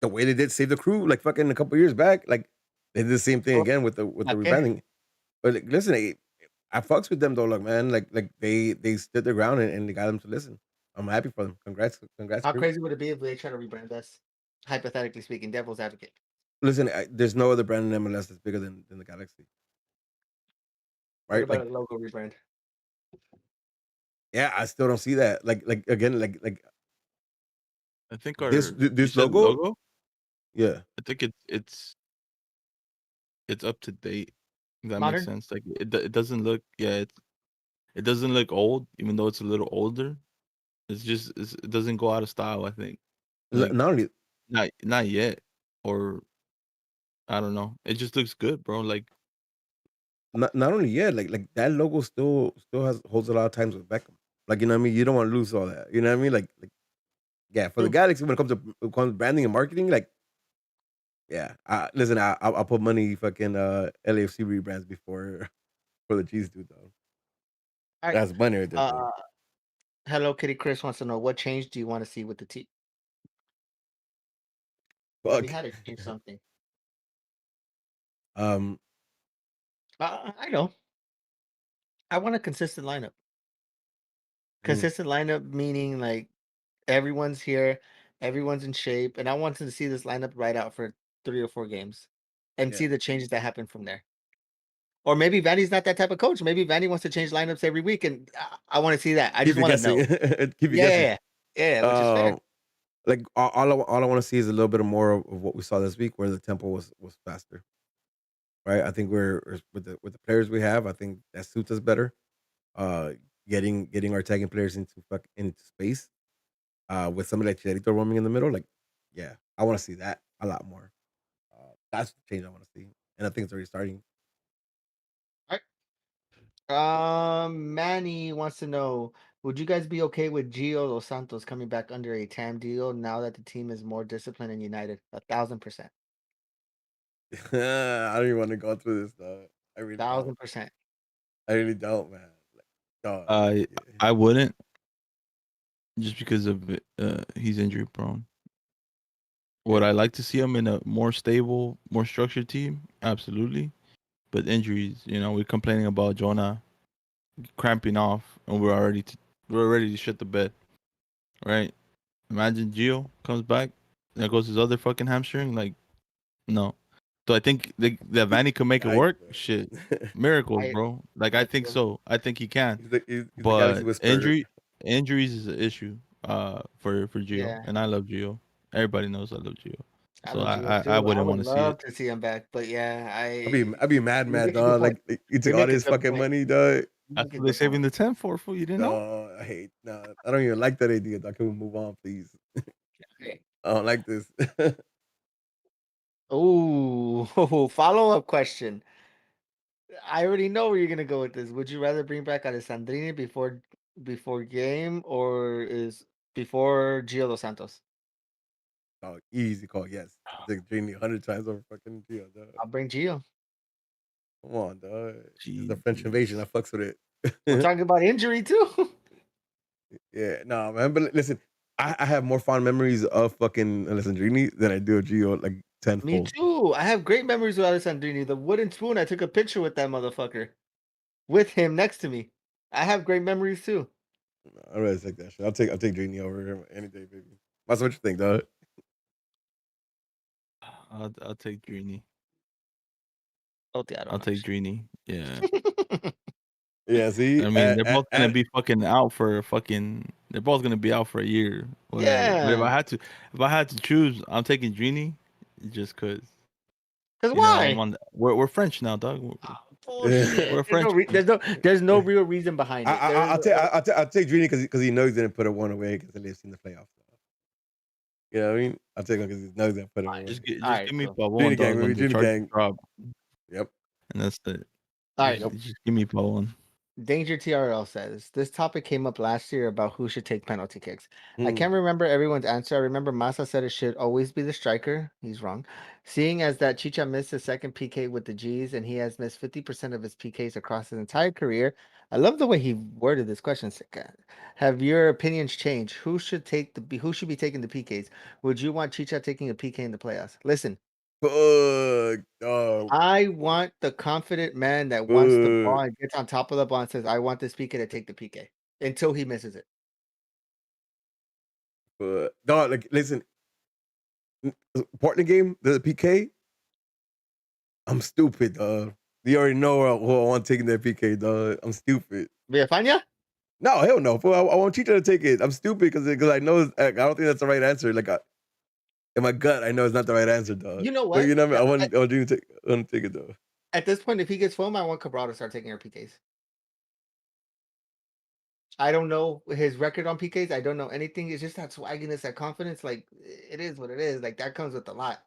the way they did Save the Crew like fucking a couple years back, like they did the same thing Oh, again with the okay. rebranding. But like, listen, I fucks with them though, look, man. Like they stood their ground and they got them to listen. I'm happy for them. Congrats, How crew. crazy would it be if they try to rebrand us? Hypothetically speaking, devil's advocate. Listen, there's no other brand in MLS that's bigger than the Galaxy, What right? about Like, a logo rebrand? yeah, I still don't see that. Like again, like I think you this said logo, logo. yeah. I think it's up to date. If that makes Modern? sense. Like it doesn't look it doesn't look old, even though it's a little older. It doesn't go out of style. I think like Not only not yet, or I don't know. It just looks good, bro. Like not only yeah, like that logo still has holds a lot of times with Beckham. Like, you know what I mean? You don't want to lose all that. You know what I mean? Like yeah, for the True. Galaxy when it comes to branding and marketing, like yeah. Listen, I'll put money fucking LAFC rebrands before for the G's dude though. All right. That's money right there, brother. Hello Kitty Chris wants to know, what change do you want to see with the team? We Fuck. had to change something. Um, I know. I want a consistent lineup. mm, Consistent lineup meaning like everyone's here, everyone's in shape, and I wanted to see this lineup right out for 3 or 4 games and yeah. see the changes that happen from there. Or maybe Vanny's not that type of coach. Maybe Vanny wants to change lineups every week, and I want to see that. I Keep just you want to guessing. know. Keep you Yeah, guessing. yeah, yeah, yeah, which is fair. Um, like all I want to see is a little bit more of what we saw this week, where the tempo was faster. Right. I think we're with the players we have. I think that suits us better. Uh, getting our tagging players into space. With somebody like Chicharito roaming in the middle, like yeah, I want to see that a lot more. That's the change I want to see, and I think it's already starting. All right. Manny wants to know, would you guys be okay with Gio Dos Santos coming back under a TAM deal now that the team is more disciplined and united? 1,000%. I don't even want to go through this though. I really don't. 1,000%. I really don't, man. Like, dog. I wouldn't, just because of he's injury prone. Would I like to see him in a more stable, more structured team? Absolutely. But injuries, we're complaining about Jonah cramping off, and we're ready to shit the bed, right? Imagine Gio comes back, there goes his other fucking hamstring. Like, no. So I think that Vanny could make it Yikes, work. man. Shit, miracles, I bro. Like I think feel so. I think he can. He's the Galaxy But Whisperer. injuries is an issue. For Gio, yeah. and I love Gio. Everybody knows I love Gio. I So love Gio I too. I wouldn't would want to see love it. to see him back, but yeah, I'd be mad, you make a good dog. point. Like you You took all make a this good fucking point. money, dog. You That's make a what they good saving point. the 10 for. Fool, you didn't know? No, I hate. No, I don't even like that idea. Dog. Can we move on, please? Okay. I don't like this. Oh, follow up question. I already know where you're gonna go with this. Would you rather bring back Alessandrini before game or is before Gio dos Santos? Oh, easy call. Yes, I take Genie 100 times over fucking Gio, dog. I'll bring Gio. Come on, dog. It's the French invasion. I Jesus. fucks with We're it. talking about injury too. Yeah, no, man. But listen, I have more fond memories of fucking Alessandrini than I do of Gio, like Me tenfold. too. I have great memories with Alessandrini. The wooden spoon. I took a picture with that motherfucker, with him next to me. I have great memories too. I really take that shit. I'll take Genie over him any day, baby. That's what you think, dog. I'll take Drini. Oh, yeah, I I'll don't take Drini. Yeah. know. Yeah, see, I mean, they're both gonna be fucking out for fucking. They're both gonna be out for a year, whatever. But Yeah. if I had to choose, I'm taking Drini, just cause Because why? I'm on. We're French now, dog. Bullshit. We're There's French. no, there's no real reason behind it. I'll take Drini because he knows he's gonna put it one away because he's in the playoffs. You know what I mean? I'll take him because he knows he's gonna put it away. Just Alright, give me cool. Pavon, Drini gang, dog, when baby. the Drini Chargers gang. drop, Yep. and that's it. All right. Just give me Pavon. Danger TRL says this topic came up last year about who should take penalty kicks. I Mm. can't remember everyone's answer. I remember Massa said it should always be the striker. He's wrong. Seeing as that Chicha missed his second PK with the G's and he has missed 50% of his PKs across his entire career. I love the way he worded this question. Have your opinions changed? Who should be taking the PKs? Would you want Chicha taking a PK in the playoffs? Listen, Fuck, dog. I want the confident man that wants the ball and gets on top of the ball and says, I want this PK to take the PK until he misses it. Dog, like, listen, Portland game, the PK, I'm stupid, dog. You already know who I want taking that PK, dog. I'm stupid. Villafania? No, hell no. Fool. I want Chicha to take it. I'm stupid because I know I don't think that's the right answer. Like, in my gut, I know it's not the right answer, dog. You know But what? you know what I mean? I want you to take it, though. At this point, if he gets foam, I want Cabral to start taking our PKs. I don't know his record on PKs. I don't know anything. It's just that swagginess, that confidence. Like, it is what it is. Like, that comes with a lot.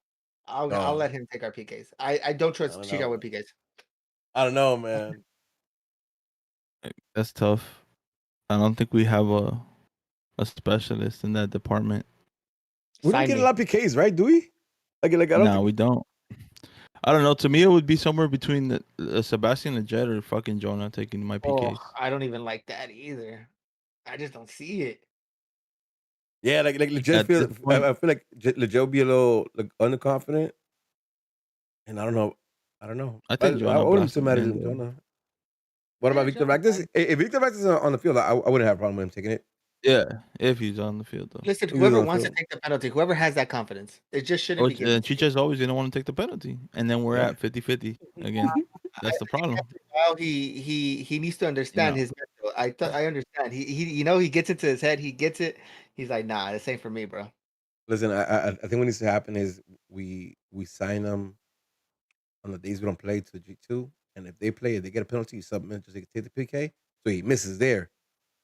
I'll let him take our PKs. I don't trust don't Chicha know, with PKs. I don't know, man. That's tough. I don't think we have a specialist in that department. We don't Sign get me. a lot of PKs, right? Do we? Like I don't No, think we don't. I don't know. To me, it would be somewhere between Sebastian Leggett or fucking Jonah taking my PKs. Oh, I don't even like that either. I just don't see it. Yeah, like legit At this point, I feel like legit be a little like underconfident, and I don't know. I think I Jonah wouldn't be too blasted mad him at in, though. Jonah. What Yeah, about Victor Jonah's Vactis? fine. If Victor Vactis is on the field, I wouldn't have a problem with him taking it. Yeah, if he's on the field, though. Listen, He was whoever on the wants to field. take the penalty, whoever has that confidence, it just shouldn't be given. Chicha's always going to want to take the penalty. And then we're Yeah. at 50-50 again. That's the problem. After a while, he needs to understand his mental. I understand. He gets into his head. He gets it. He's like, nah, this ain't for me, bro. Listen, I think what needs to happen is we sign them on the days we don't play to the G2, and if they play, if they get a penalty, you submit just take the PK, so he misses there,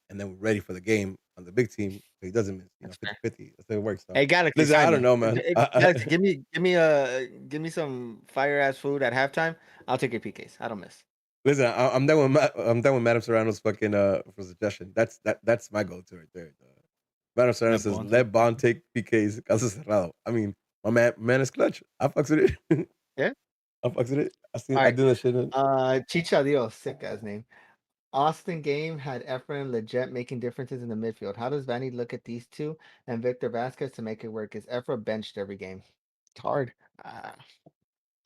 and then we're ready for the game on the big team, so he doesn't miss. That's 50-50. That's how it works. Hey, Galaxy, Listen, sign I don't me. know, man. Galaxy, give me some fire ass food at halftime. I'll take your PKs. I don't miss. Listen, I'm done with I'm done with Madame Serrano's fucking for suggestion. That's my go-to right there. Madame Serrano says let Bond take PKs. Caso cerrado. I mean, my man is clutch. I fucks with it. Yeah, I fucks with it. I All right. do that shit. Chicha Dios, sick ass name. Austin Game had Efren legit making differences in the midfield. How does Vanny look at these two and Victor Vasquez to make it work? Is Efra benched every game? It's hard.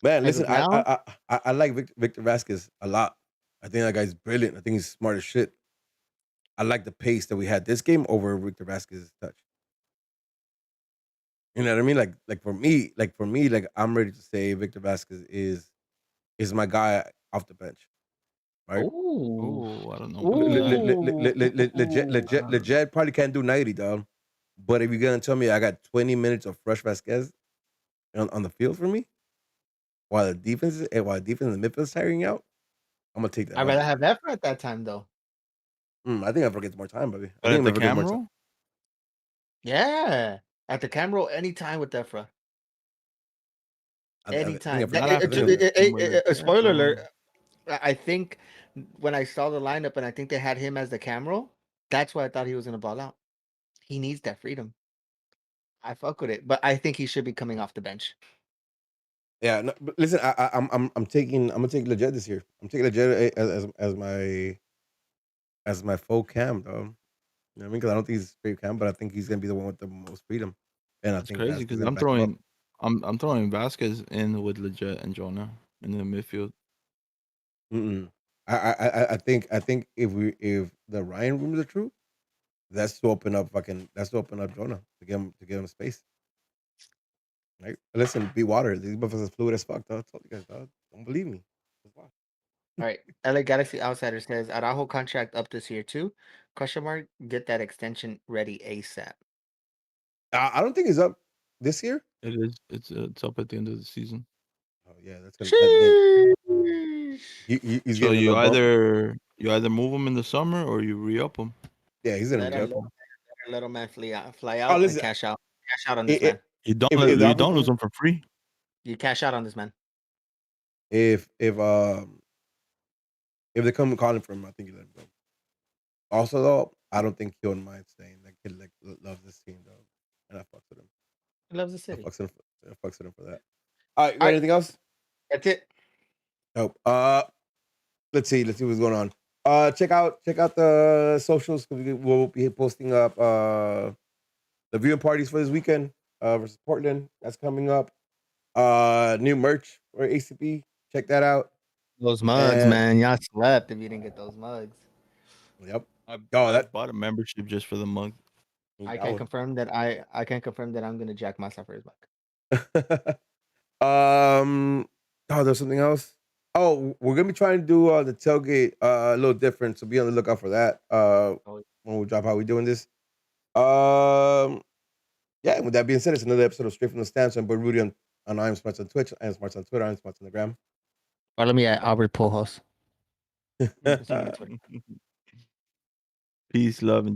Man, As listen, of now, I like Victor Vasquez a lot. I think that guy's brilliant. I think he's smart as shit. I like the pace that we had this game over Victor Vasquez's touch. You know what I mean? Like I'm ready to say Victor Vasquez is my guy off the bench, right? ooh, Oh, I don't know about that. Legit probably can't do 90, dog. But if you're gonna tell me I got 20 minutes of fresh Vasquez on the field for me, while the defense in the midfield is tiring out, I'm gonna take that I'd rather over. have Efra at that time though. I think Everett gets more time, baby. I But at think the Everett gets more time. camera, Yeah, at the camera anytime with Efra. I think Anytime. Everett not gets. I think after Everett. when we're legit, Spoiler bro. alert. I think when I saw the lineup and I think they had him as the camera, that's why I thought he was gonna ball out. He needs that freedom. I fuck with it, but I think he should be coming off the bench. Yeah, no, but listen, I'm gonna take legit this year. I'm taking legit as my full cam, though. You know what I mean? Because I don't think he's straight cam, but I think he's gonna be the one with the most freedom, and I It's think crazy Vasquez is because gonna back him up. I'm throwing Vasquez in with legit and Jonah in the midfield. Mm-mm. I think if the Ryan rumors are true, that's to open up Jonah to give him space. Right? Listen, be water. These motherfuckers fluid as fuck, dog. I told you guys, dog. Don't believe me. Just watch. All right. LA Galaxy Outsider says Araujo contract up this year too? Question mark. Get that extension ready ASAP. I don't think he's up this year. It is. It's up at the end of the season. Oh yeah, that's gonna that then Sheesh. he's So getting a little bump. you either move him in the summer or you re-up him. Yeah, he's gonna Let be a up. little man fly Oh, out and listen, cash out. Cash out on this if man. if the You don't lose opportunity, him for free. You cash out on this man. if they come calling for him, I think you let him go. Also, though, I don't think he'll mind staying. That kid loves this team, though, and I fucks with him. He loves the I city. fucks with him. I fucks with him for that. All right, you got All right. anything else? That's it. Nope. Let's see what's going on. Check out the socials. We'll be posting up the viewing parties for this weekend versus Portland. That's coming up. New merch for ACP. Check that out. Those mugs, And man. Y'all slept if you didn't get those mugs. yep. I Oh, bought a membership just for the mug. I that can one. confirm that I can confirm that I'm gonna jack myself for his mug. Oh, there's something else. Oh, we're gonna be trying to do the tailgate a little different, so be on the lookout for that. When we drop how we doing this. Yeah. With that being said, it's another episode of Straight from the Stands. I'm Rudy on I'm Smarts on Twitch, I'm Smarts on Twitter, I'm Smarts on the gram. Follow me at Albert Pujols. You can see me on Twitter. Peace, love, and